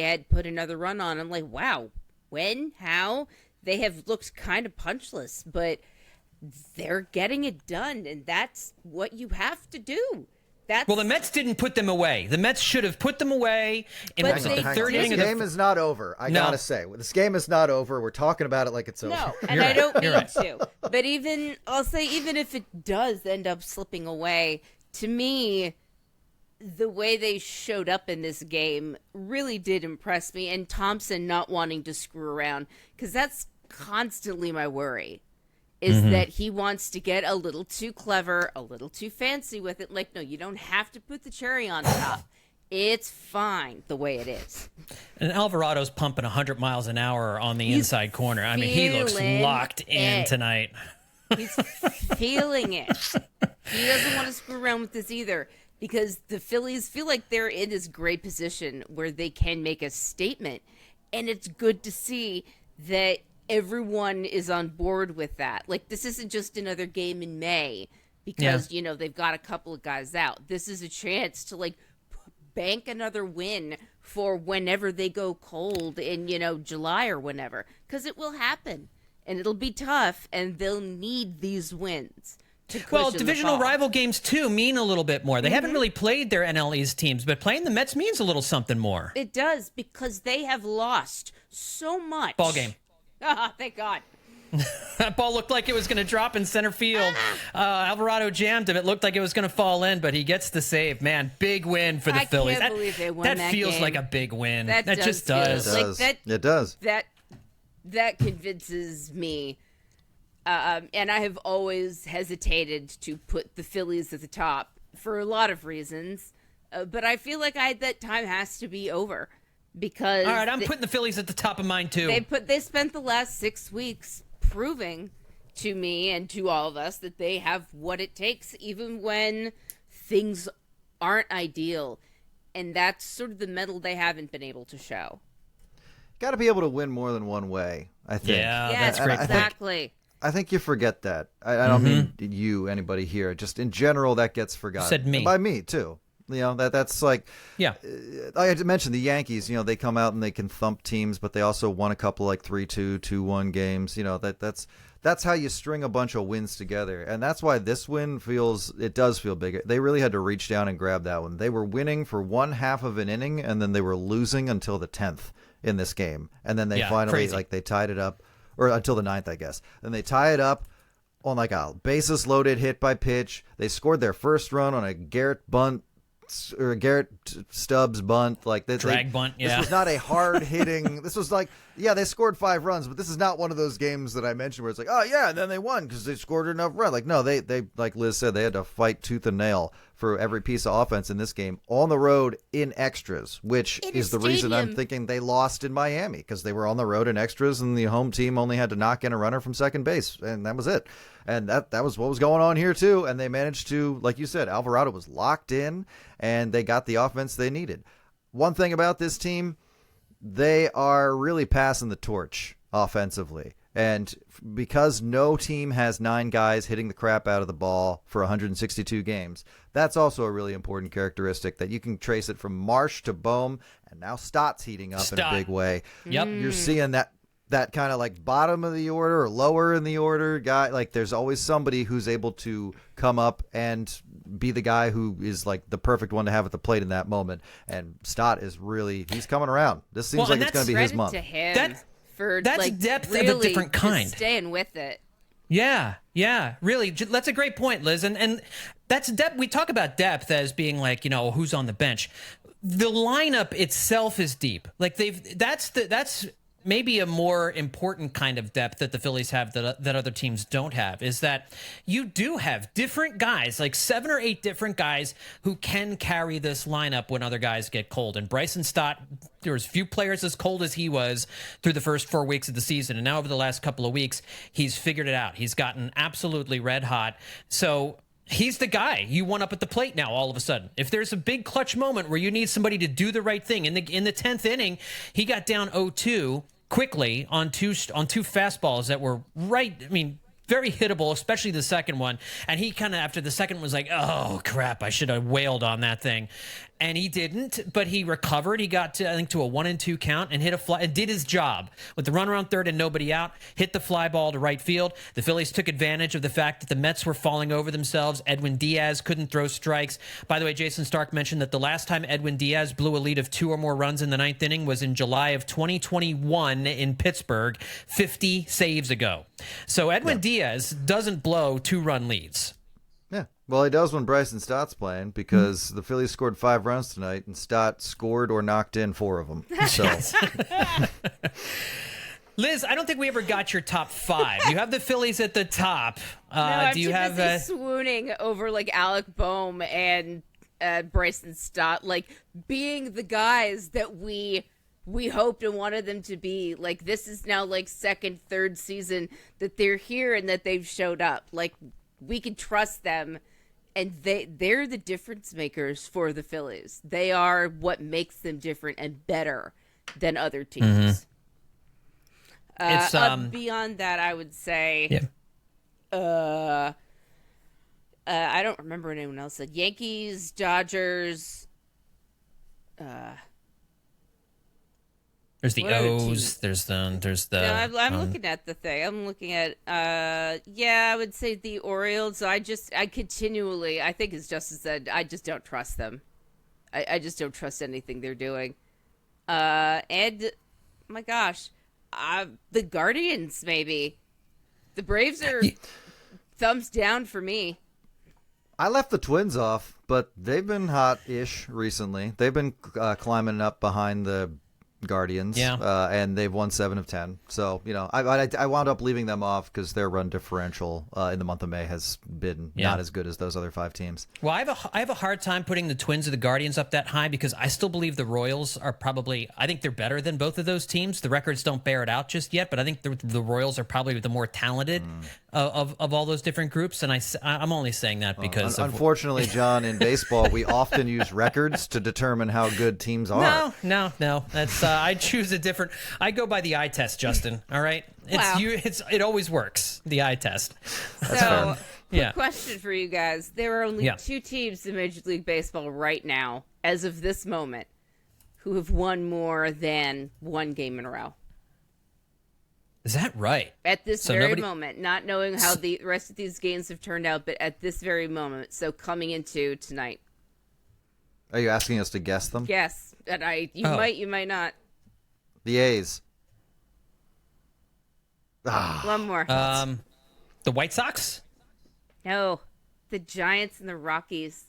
had put another run on, I'm like, wow, when? How? They have looked kind of punchless, but they're getting it done, and that's what you have to do. Well, the Mets didn't put them away. The Mets should have put them away in the 3rd inning. This game is not over. I gotta say, this game is not over. We're talking about it like it's over. No, and I don't mean to. But even if it does end up slipping away, to me, the way they showed up in this game really did impress me. And Thompson not wanting to screw around, because that's constantly my worry. Is that he wants to get a little too clever, a little too fancy with it. No, you don't have to put the cherry on top. It's fine the way it is. And Alvarado's pumping 100 miles an hour on the inside corner. I mean, he looks locked in tonight. He's feeling it. He doesn't want to screw around with this either, because the Phillies feel like they're in this great position where they can make a statement. And it's good to see that everyone is on board with that. This isn't just another game in May because, they've got a couple of guys out. This is a chance to, bank another win for whenever they go cold in, July or whenever. Because it will happen. And it'll be tough, and they'll need these wins. Well, divisional rival games, too, mean a little bit more. They haven't really played their NL East teams, but playing the Mets means a little something more. It does, because they have lost so much. Ball game. Ah, thank God. That ball looked like it was going to drop in center field. Alvarado jammed him. It looked like it was going to fall in, but he gets the save. Man, big win for the Phillies. I can't believe they won that feels game. like a big win. That just does. It does. That convinces me. And I have always hesitated to put the Phillies at the top for a lot of reasons. But I feel like that time has to be over. Because all right, I'm putting the Phillies at the top of mine too. They spent the last 6 weeks proving to me and to all of us that they have what it takes, even when things aren't ideal. And that's sort of the mettle they haven't been able to show. Got to be able to win more than one way, I think. Yeah, Yes, that's great. exactly. I think you forget that. I don't mean you, anybody here. Just in general, that gets forgotten. You said me. And by me, too. You know, that's like, Yeah. I had to mention the Yankees, you know, they come out and they can thump teams, but they also won a couple like 3-2, 2-1 games. You know, that's how you string a bunch of wins together. And that's why this win does feel big. They really had to reach down and grab that one. They were winning for one half of an inning, and then they were losing until the 10th in this game. And then they finally, crazy. they tied it up, or until the 9th, I guess. And they tie it up on like a bases loaded hit by pitch. They scored their first run on a Garrett Stubbs bunt, like drag bunt. Yeah, this was not a hard hitting. This was like, they scored 5 runs, but this is not one of those games that I mentioned where it's like, oh yeah, and then they won because they scored enough runs. Like, no, they like Liz said, they had to fight tooth and nail for every piece of offense in this game on the road in extras, which is the reason I'm thinking they lost in Miami, because they were on the road in extras and the home team only had to knock in a runner from second base, and that was it. And that was what was going on here too. And they managed to, like you said, Alvarado was locked in and they got the offense they needed. One thing about this team, they are really passing the torch offensively. And because no team has 9 guys hitting the crap out of the ball for 162 games, that's also a really important characteristic that you can trace it from Marsh to Bohm, and now Stott's heating up in a big way. Yep. You're seeing that kind of like bottom of the order or lower in the order guy. Like, there's always somebody who's able to come up and be the guy who is like the perfect one to have at the plate in that moment. And Stott is he's coming around. This seems like it's going to be his month. To him That's for depth really of a different kind. Staying with it. Yeah, really. That's a great point, Liz. And that's depth. We talk about depth as being like, you know, who's on the bench. The lineup itself is deep. Like that's maybe a more important kind of depth that the Phillies have that other teams don't have, is that you do have different guys, like 7 or 8 different guys who can carry this lineup when other guys get cold. And Bryson Stott, there was few players as cold as he was through the first 4 weeks of the season. And now over the last couple of weeks, he's figured it out. He's gotten absolutely red hot. So he's the guy you want up at the plate now all of a sudden. If there's a big clutch moment where you need somebody to do the right thing, in the 10th inning, he got down 0-2 quickly on two fastballs that were very hittable, especially the second one. And he kind of, after the second, was like, oh, crap, I should have wailed on that thing. And he didn't, but he recovered. He got to, I think, to a 1-2 count and hit a fly and did his job with the run around third and nobody out. Hit the fly ball to right field. The Phillies took advantage of the fact that the Mets were falling over themselves. Edwin Diaz couldn't throw strikes. By the way, Jason Stark mentioned that the last time Edwin Diaz blew a lead of 2 or more runs in the 9th inning was in July of 2021 in Pittsburgh, 50 saves ago. So Edwin Diaz doesn't blow 2-run leads. Yeah. Well, he does when Bryson Stott's playing, because the Phillies scored 5 runs tonight, and Stott scored or knocked in 4 of them. So, Liz, I don't think we ever got your top 5. You have the Phillies at the top. No, I'm do you too have busy swooning over like Alec Bohm and Bryson Stott, like being the guys that we hoped and wanted them to be. Like, this is now like 2nd, 3rd season that they're here and that they've showed up. Like, we can trust them, and they're the difference makers for the Phillies. They are what makes them different and better than other teams. It's beyond that, I would say, I don't remember what anyone else said. Yankees, Dodgers. There's the O's. There's the. No, I'm looking at the thing. I'm looking at. I would say the Orioles. I continually. I think, as Justin said, I just don't trust them. I just don't trust anything they're doing. And my gosh, the Guardians maybe. The Braves are thumbs down for me. I left the Twins off, but they've been hot-ish recently. They've been climbing up behind the Guardians, Yeah. and they've won 7 of 10. So, I wound up leaving them off because their run differential in the month of May has been not as good as those other 5 teams. Well, I have a hard time putting the Twins or the Guardians up that high because I still believe the Royals are probably, I think they're better than both of those teams. The records don't bear it out just yet, but I think the Royals are probably the more talented of all those different groups. And I'm only saying that because unfortunately, John, in baseball, we often use records to determine how good teams are. No. That's I choose a different. I go by the eye test, Justin. All right, it always works. The eye test. So, yeah. Question for you guys: there are only 2 teams in Major League Baseball right now, as of this moment, who have won more than 1 game in a row. Is that right? At this very moment, not knowing how the rest of these games have turned out, but at this very moment, so coming into tonight. Are you asking us to guess them? Yes, and you might not. The A's. One more. The White Sox? No, the Giants and the Rockies.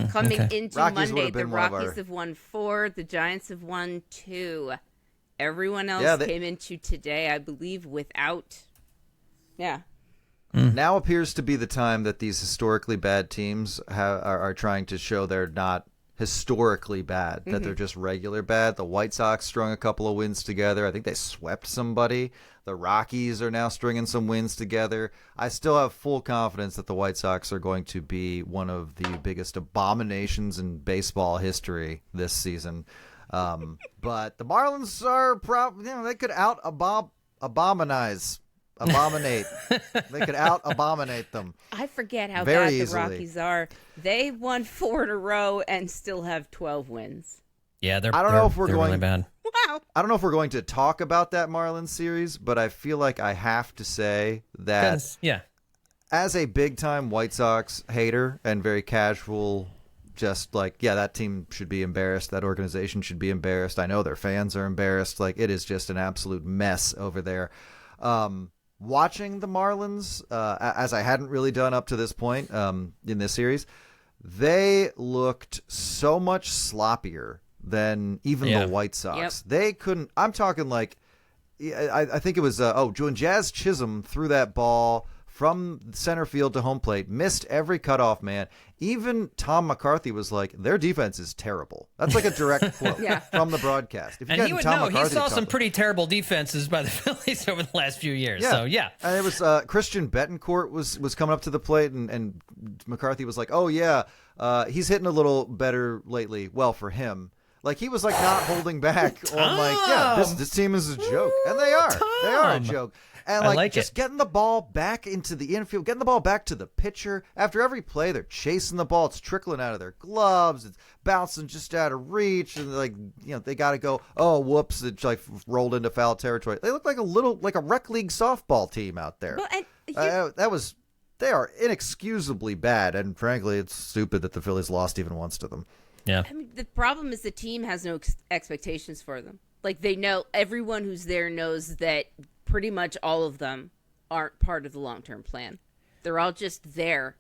Coming into Rockies Monday, the Rockies have won 4, the Giants have won 2. Everyone else came into today, I believe, without. Yeah. Now appears to be the time that these historically bad teams are trying to show they're not historically bad, that they're just regular bad. The White Sox strung a couple of wins together. I think they swept somebody. The Rockies are now stringing some wins together. I still have full confidence that the White Sox are going to be one of the biggest abominations in baseball history this season. But the Marlins are they could abominate. They could abominate them. I forget how very bad the easily. Rockies are. They won 4 in a row and still have 12 wins. Yeah, I don't know if we're going really bad. Wow. I don't know if we're going to talk about that Marlins series, but I feel like I have to say that as a big-time White Sox hater and very casual, just like, that team should be embarrassed. That organization should be embarrassed. I know their fans are embarrassed. Like, it is just an absolute mess over there. Watching the Marlins, as I hadn't really done up to this point in this series, they looked so much sloppier than even the White Sox. Yep. They couldn't. I'm talking like, I think it was when Jazz Chisholm threw that ball from center field to home plate, missed every cutoff man. Even Tom McCarthy was like, their defense is terrible. That's like a direct quote from the broadcast. If you And he McCarthy saw some pretty terrible defenses by the Phillies over the last few years. Yeah. So, yeah. And it was Christian Betancourt was coming up to the plate, and McCarthy was like, he's hitting a little better lately. Well, for him. Like, he was like not holding back on this team is a joke. And they are. They are a joke. And like just getting the ball back into the infield, getting the ball back to the pitcher. After every play, they're chasing the ball. It's trickling out of their gloves. It's bouncing just out of reach. And they got to go, oh, whoops. It's like rolled into foul territory. They look like a rec league softball team out there. Well, they are inexcusably bad. And frankly, it's stupid that the Phillies lost even once to them. Yeah. I mean, the problem is the team has no expectations for them. Like, they know, everyone who's there knows that pretty much all of them aren't part of the long-term plan. They're all just there,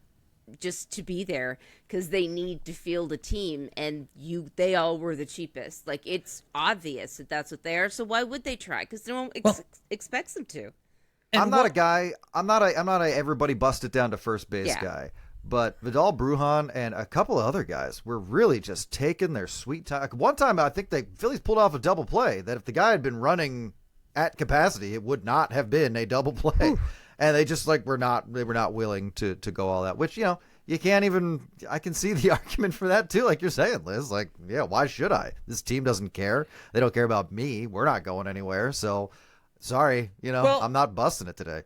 just to be there, because they need to field a team, and they all were the cheapest. Like, it's obvious that that's what they are, so why would they try? Because no one expects them to. I'm not a everybody bust it down to first base guy. But Vidal Brujan and a couple of other guys were really just taking their sweet time. One time, I think the Phillies pulled off a double play that if the guy had been running at capacity, it would not have been a double play. Ooh. And they just were not willing to go all that, which, you can't even, I can see the argument for that too. Like you're saying, Liz, why should I? This team doesn't care. They don't care about me. We're not going anywhere. So sorry, I'm not busting it today.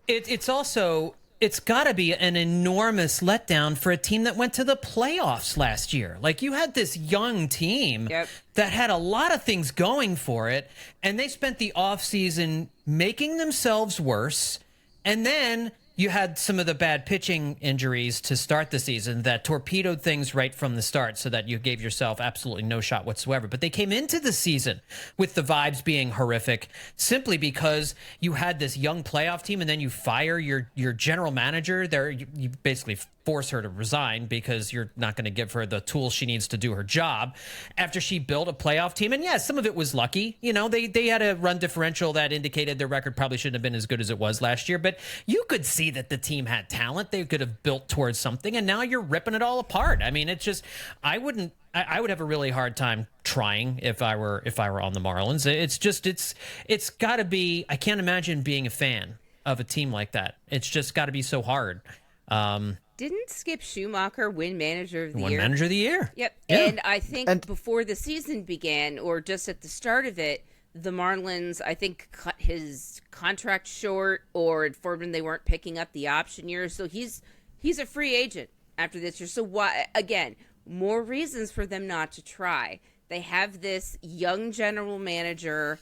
It's got to be an enormous letdown for a team that went to the playoffs last year. Like, you had this young team that had a lot of things going for it, and they spent the offseason making themselves worse, and then you had some of the bad pitching injuries to start the season that torpedoed things right from the start so that you gave yourself absolutely no shot whatsoever. But they came into the season with the vibes being horrific simply because you had this young playoff team and then you fire your general manager. You basically force her to resign because you're not going to give her the tools she needs to do her job after she built a playoff team. And yeah, some of it was lucky. You know, they had a run differential that indicated their record probably shouldn't have been as good as it was last year, but you could see that the team had talent. They could have built towards something, and now you're ripping it all apart. I mean, it's just, I would have a really hard time trying if I were on the Marlins. It's got to be, I can't imagine being a fan of a team like that. It's just got to be so hard. Didn't Skip Schumacher win Manager of the Year? Won Manager of the Year. Yep. Yeah. And I think before the season began, or just at the start of it, the Marlins, I think, cut his contract short or informed him they weren't picking up the option year. So he's a free agent after this year. So why, again, more reasons for them not to try. They have this young general manager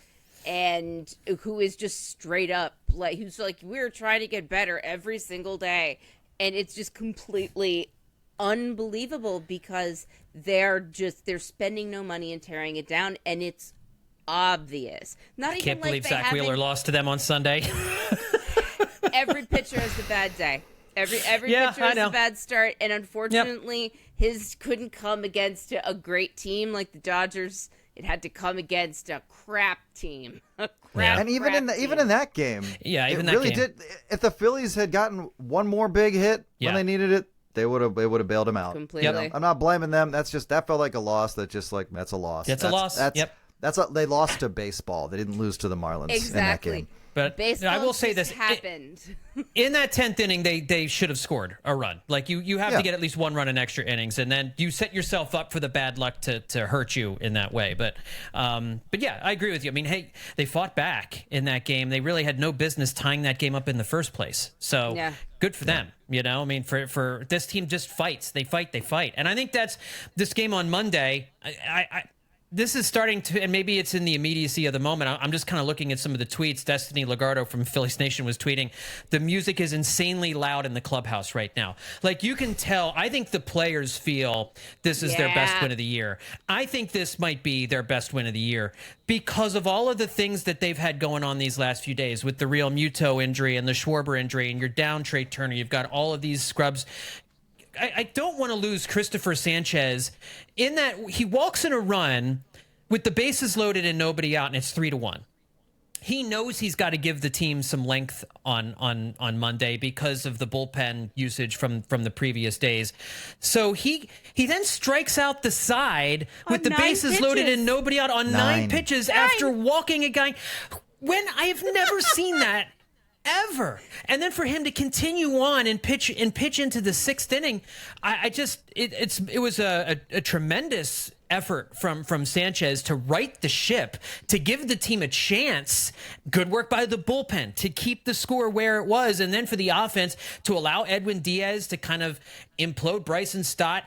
and who is just straight up who's like, we're trying to get better every single day. And it's just completely unbelievable because they're spending no money and tearing it down, and it's obvious. I can't believe Zach Wheeler lost to them on Sunday. Every pitcher has a bad day. Every pitcher has a bad start, and unfortunately, his couldn't come against a great team like the Dodgers. It had to come against a crap team. And even in that game, even that really game. did. If the Phillies had gotten one more big hit when they needed it, they would have bailed him out. Completely. You know, I'm not blaming them. That felt like a loss. That's a loss. That's a loss. They lost to baseball. They didn't lose to the Marlins in that game. But baseball, I will say this happened. In that 10th inning, they should have scored a run. Like you have to get at least one run in extra innings, and then you set yourself up for the bad luck to hurt you in that way. But yeah, I agree with you. I mean, hey, they fought back in that game. They really had no business tying that game up in the first place. So good for them. You know, I mean, for this team just fights. They fight. And I think that's this game on Monday. This is starting to, and maybe it's in the immediacy of the moment. I'm just kind of looking at some of the tweets. Destiny Legardo from Phillies Nation was tweeting, the music is insanely loud in the clubhouse right now. Like, you can tell, I think the players feel this is their best win of the year. I think this might be their best win of the year because of all of the things that they've had going on these last few days with the Real Muto injury and the Schwarber injury, and you're down Trey Turner. You've got all of these scrubs. I don't want to lose Christopher Sanchez in that he walks in a run with the bases loaded and nobody out, and it's 3-1. He knows he's got to give the team some length on Monday because of the bullpen usage from the previous days. So he then strikes out the side with the bases loaded and nobody out on 9 pitches after walking a guy. When I have never seen that. Ever. And then for him to continue on and pitch into the 6th inning, it was a tremendous effort from Sanchez to right the ship, to give the team a chance. Good work by the bullpen to keep the score where it was, and then for the offense to allow Edwin Diaz to kind of implode Bryson Stott.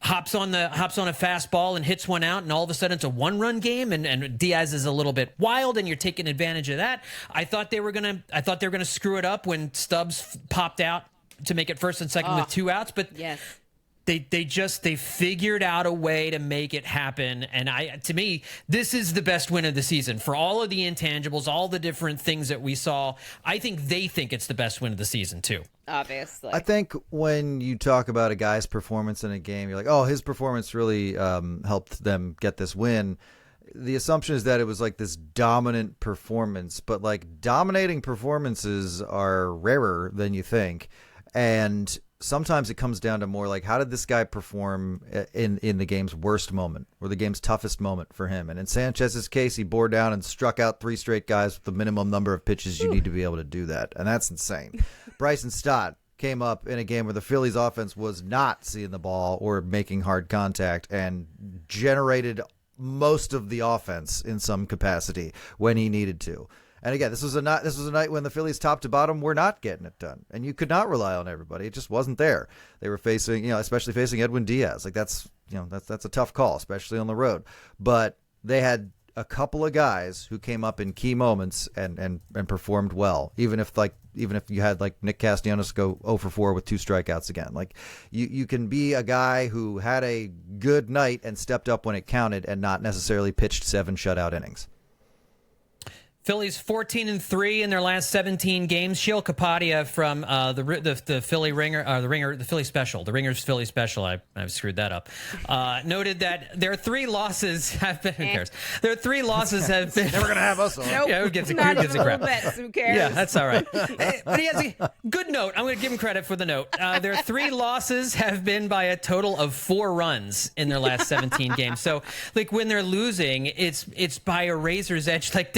Hops on a fastball and hits one out, and all of a sudden it's a 1-run game, and Diaz is a little bit wild, and you're taking advantage of that. I thought they were gonna screw it up when Stubbs popped out to make it 1st and 2nd with 2 outs, but they figured out a way to make it happen. And to me, this is the best win of the season for all of the intangibles, all the different things that we saw. I think they think it's the best win of the season too. Obviously. I think when you talk about a guy's performance in a game, you're like, oh, his performance really helped them get this win. The assumption is that it was like this dominant performance, but like dominating performances are rarer than you think. And sometimes it comes down to more like, how did this guy perform in the game's worst moment or the game's toughest moment for him? And in Sanchez's case, he bore down and struck out 3 straight guys with the minimum number of pitches you need to be able to do that. And that's insane. Bryson Stott came up in a game where the Phillies offense was not seeing the ball or making hard contact and generated most of the offense in some capacity when he needed to. And again, this was a night when the Phillies top to bottom were not getting it done, and you could not rely on everybody. It just wasn't there. They were facing, especially facing Edwin Diaz. Like that's a tough call, especially on the road. But they had a couple of guys who came up in key moments and performed well, even if like even if you had like Nick Castellanos go 0 for 4 with 2 strikeouts again. Like you can be a guy who had a good night and stepped up when it counted and not necessarily pitched 7 shutout innings. Phillies 14-3 in their last 17 games. Sheil Kapadia from the Philly Ringer, the Philly Special, the Ringer's Philly Special. I've screwed that up. Noted that their 3 losses have been. Who cares? Their 3 losses have been. Never gonna have us on. Nope, Yeah, who gives a crap? Who cares? Yeah, that's all right. But he has a good note. I'm going to give him credit for the note. Their 3 losses have been by a total of 4 runs in their last 17 games. So, like when they're losing, it's by a razor's edge. Like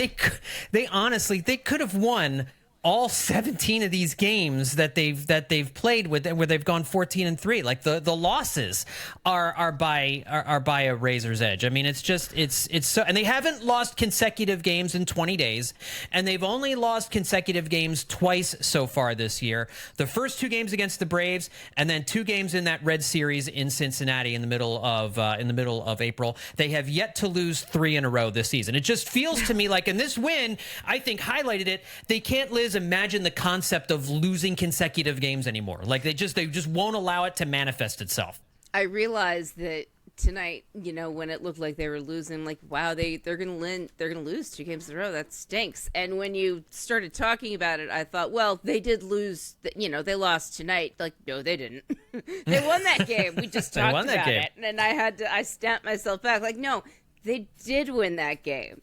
they honestly could have won all 17 of these games that they've played with, where they've gone 14-3. Like the losses are by a razor's edge. I mean, it's so, and they haven't lost consecutive games in 20 days, and they've only lost consecutive games twice so far this year. The first 2 games against the Braves, and then 2 games in that Red Series in Cincinnati in the middle of April. They have yet to lose 3 in a row this season. It just feels to me like, and this win, I think, highlighted it. They can't imagine the concept of losing consecutive games anymore. Like they just won't allow it to manifest itself. I realized that tonight, when it looked like they were losing, like, wow, they're gonna lose 2 games in a row. That stinks. And when you started talking about it, I thought, well, they did lose. They lost tonight. Like, no, they didn't. They won that game. We just talked about it, and I stamped myself back. Like, no, they did win that game.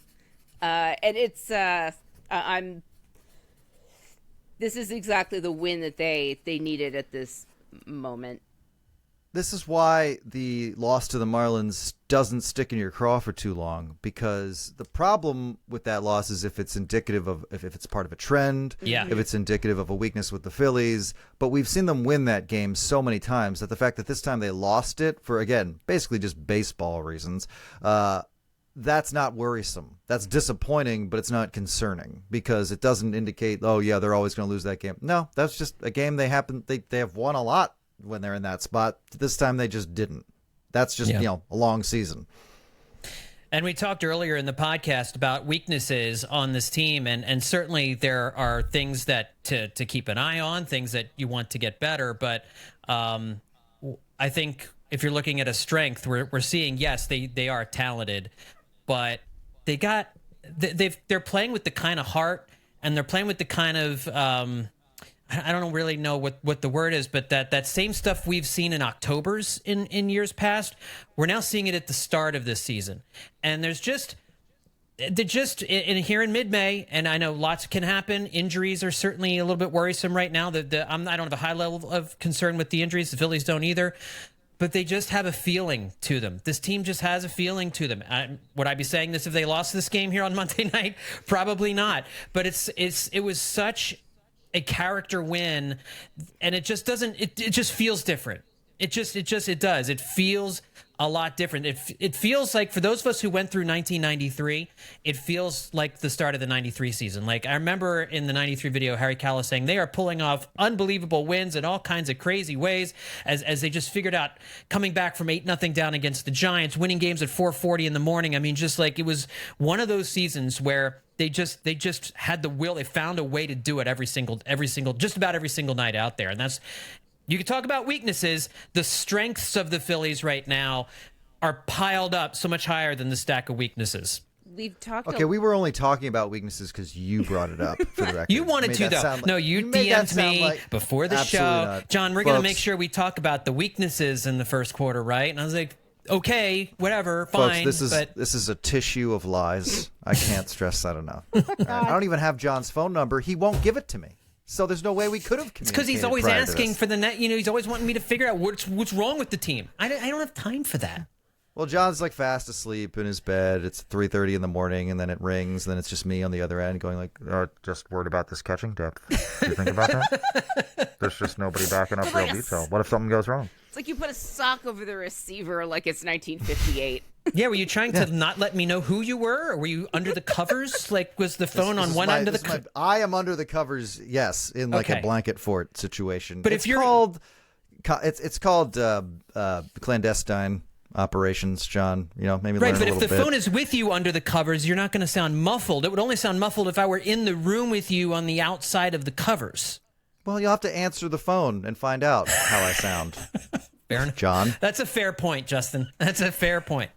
And it's This is exactly the win that they needed at this moment. This is why the loss to the Marlins doesn't stick in your craw for too long, because the problem with that loss is if it's indicative of, if it's part of a trend, if it's indicative of a weakness with the Phillies. But we've seen them win that game so many times that the fact that this time they lost it for, again, basically just baseball reasons, that's not worrisome. That's disappointing, but it's not concerning, because it doesn't indicate, oh yeah, they're always going to lose that game. No, that's just a game they have won a lot when they're in that spot. This time they just didn't. That's just, a long season. And we talked earlier in the podcast about weaknesses on this team, and certainly there are things that to keep an eye on, things that you want to get better, but I think if you're looking at a strength, we're seeing, yes, they are talented, but they're playing with the kind of heart, and they're playing with the kind of I don't really know what the word is, but that same stuff we've seen in Octobers in years past, we're now seeing it at the start of this season. And they're just here in mid-May, and I know lots can happen. Injuries are certainly a little bit worrisome right now. I don't have a high level of concern with the injuries. The Phillies don't either. But they just have a feeling to them. This team just has a feeling to them. Would I be saying this if they lost this game here on Monday night? Probably not. But it was such a character win, and it just doesn't. It just feels different. It does. It feels a lot different. It feels like, for those of us who went through 1993, it feels like the start of the 93 season. Like, I remember in the 93 video, Harry Callis saying they are pulling off unbelievable wins in all kinds of crazy ways as they just figured out coming back from 8-0 down against the Giants, winning games at 4:40 in the morning. I mean, just like, it was one of those seasons where they just had the will. They found a way to do it just about every single night out there. And that's, you can talk about weaknesses. The strengths of the Phillies right now are piled up so much higher than the stack of weaknesses. We've talked. Okay, we were only talking about weaknesses because you brought it up, for the record. You wanted to, though. No, you DM'd me before the show. Not. John, we're going to make sure we talk about the weaknesses in the first quarter, right? And I was like, okay, whatever, fine. Folks, this is a tissue of lies. I can't stress that enough. Right? I don't even have John's phone number. He won't give it to me. So there's no way we could have communicated. It's because he's always asking for the net. He's always wanting me to figure out what's wrong with the team. I don't have time for that. Well, John's like fast asleep in his bed. It's 3:30 in the morning, and then it rings, and then it's just me on the other end going like, just worried about this catching depth. Do you think about that? There's just nobody backing up real detail. What if something goes wrong? It's like you put a sock over the receiver like it's 1958. Yeah, were you trying to not let me know who you were, or were you under the covers? Like, was the phone on one end of the... I am under the covers, yes, in like a blanket fort situation. But it's called clandestine. operations, John. Maybe Right, learn but a if little the bit. phone is with you under the covers, you're not going to sound muffled. It would only sound muffled if I were in the room with you on the outside of the covers. Well, you'll have to answer the phone and find out how I sound. Fair enough. John? That's a fair point, Justin. That's a fair point.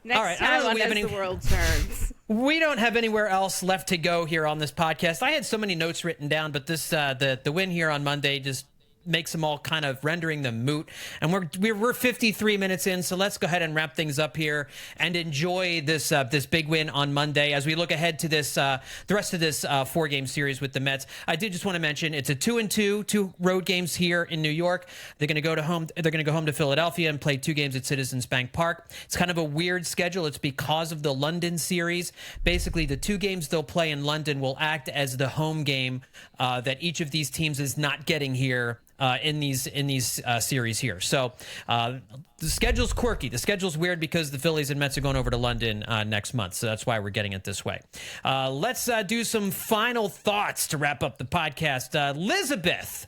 Next All right, I don't time know on we have As any- the World Turns. We don't have anywhere else left to go here on this podcast. I had so many notes written down, but this the win here on Monday just makes them all kind of rendering them moot. And we're 53 minutes in, so let's go ahead and wrap things up here and enjoy this this big win on Monday as we look ahead to this the rest of this 4-game series with the Mets. I did just want to mention it's a 2-2, 2 road games here in New York. They're going to go home to Philadelphia and play 2 games at Citizens Bank Park. It's kind of a weird schedule. It's because of the London series. Basically, the 2 games they'll play in London will act as the home game that each of these teams is not getting here in these series here. So the schedule's quirky. The schedule's weird because the Phillies and Mets are going over to London next month. So that's why we're getting it this way. Let's do some final thoughts to wrap up the podcast. Elizabeth,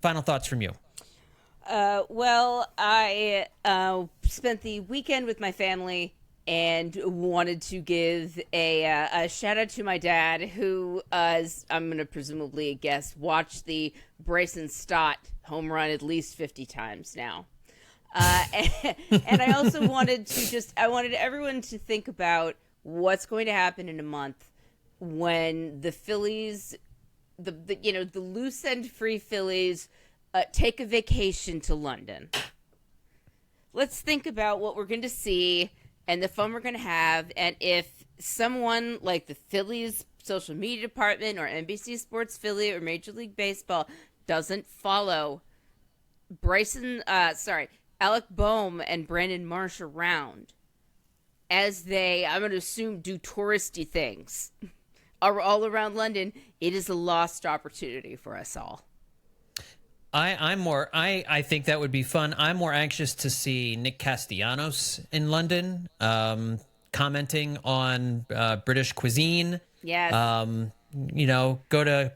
final thoughts from you. Well, I spent the weekend with my family and wanted to give a shout out to my dad, who, as I'm going to presumably guess, watched the Bryson Stott home run at least 50 times now. And I also wanted to I wanted everyone to think about what's going to happen in a month when the Phillies, the loose end free Phillies, take a vacation to London. Let's think about what we're going to see and the fun we're going to have, and if someone like the Phillies social media department or NBC Sports Philly or Major League Baseball doesn't follow Alec Boehm and Brandon Marsh around as they, I'm going to assume, do touristy things all around London, it is a lost opportunity for us all. I think that would be fun. I'm more anxious to see Nick Castellanos in London, commenting on British cuisine. Yes. Go to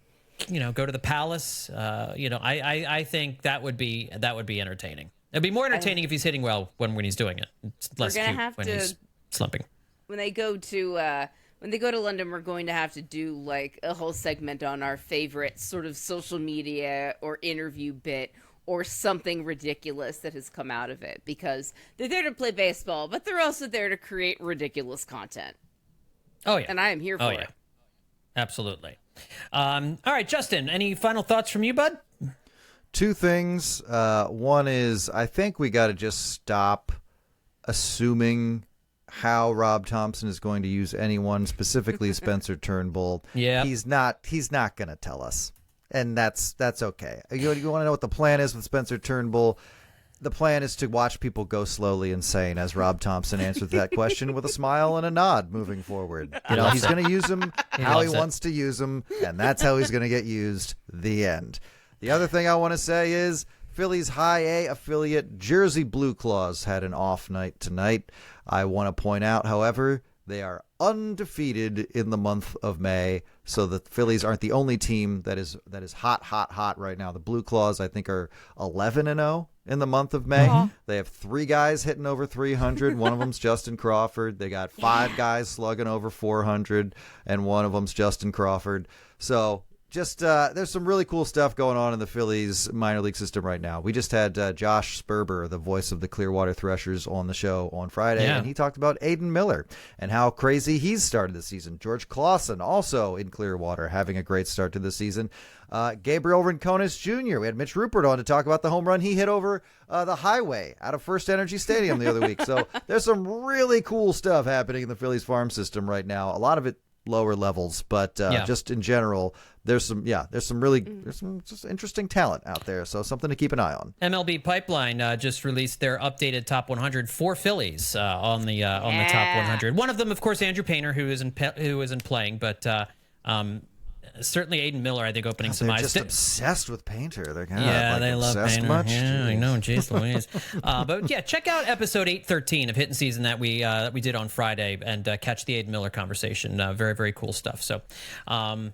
the palace. I think that would be entertaining. It'd be more entertaining if he's hitting well when he's doing it. It's less cute when he's slumping. When they go to London, we're going to have to do like a whole segment on our favorite sort of social media or interview bit or something ridiculous that has come out of it, because they're there to play baseball, but they're also there to create ridiculous content. Oh yeah. And I am here for it. Absolutely. All right, Justin, any final thoughts from you, bud? 2 things. One is, I think we got to just stop assuming how Rob Thompson is going to use anyone, specifically Spencer Turnbull. Yeah, he's not going to tell us, and that's okay. You want to know what the plan is with Spencer Turnbull? The plan is to watch people go slowly insane as Rob Thompson answers that question with a smile and a nod moving forward. He's going to use him how he wants to use him, and that's how he's going to get used. The end. The other thing I want to say is Phillies High A affiliate Jersey Blue Claws had an off night tonight. I want to point out, however, they are undefeated in the month of May, so the Phillies aren't the only team that is hot right now. The Blue Claws, I think, are 11-0 in the month of May. Uh-huh. They have 3 guys hitting over 300. One of them's Justin Crawford. They got 5 guys slugging over 400, and one of them's Justin Crawford. So just there's some really cool stuff going on in the Phillies minor league system right now. We just had Josh Sperber, the voice of the Clearwater Threshers, on the show on Friday, and he talked about Aiden Miller and how crazy he's started the season. George Clausen, also in Clearwater, having a great start to the season. Gabriel Rincones Jr. We had Mitch Rupert on to talk about the home run he hit over the highway out of First Energy Stadium the other week. So there's some really cool stuff happening in the Phillies farm system right now. A lot of it lower levels, but just in general, there's some just interesting talent out there, so something to keep an eye on. MLB Pipeline just released their updated top 100 for Phillies on the top 100. One of them, of course, Andrew Painter, who isn't playing, but certainly Aiden Miller, I think, opening some They're eyes. just obsessed with Painter. They're They love obsessed Painter. much. Yeah, I know, jeez Louise. But yeah, check out episode 813 of Hittin Season that we did on Friday, and catch the Aiden Miller conversation. Very, very cool stuff. So, so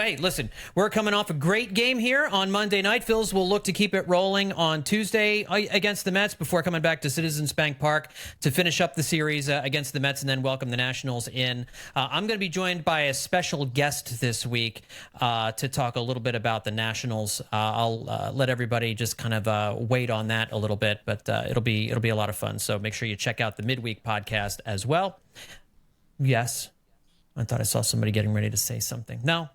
hey, listen, we're coming off a great game here on Monday night. Phils will look to keep it rolling on Tuesday against the Mets before coming back to Citizens Bank Park to finish up the series against the Mets and then welcome the Nationals in. I'm going to be joined by a special guest this week to talk a little bit about the Nationals. I'll let everybody just kind of wait on that a little bit, but it'll be a lot of fun. So make sure you check out the midweek podcast as well. Yes, I thought I saw somebody getting ready to say something. No.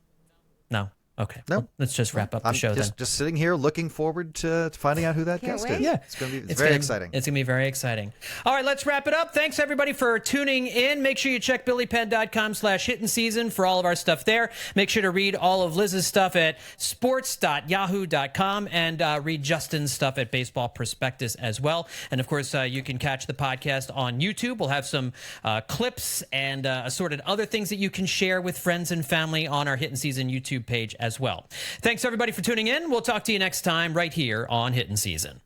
Okay. No. Well, let's just wrap up the show then. Just sitting here looking forward to finding out who that guest is. Yeah. It's going to be very exciting. It's going to be very exciting. All right, let's wrap it up. Thanks, everybody, for tuning in. Make sure you check billypenn.com/hittinseason for all of our stuff there. Make sure to read all of Liz's stuff at sports.yahoo.com and read Justin's stuff at Baseball Prospectus as well. And, of course, you can catch the podcast on YouTube. We'll have some clips and assorted other things that you can share with friends and family on our Hittin Season YouTube page as well. Thanks, everybody, for tuning in. We'll talk to you next time right here on Hittin Season.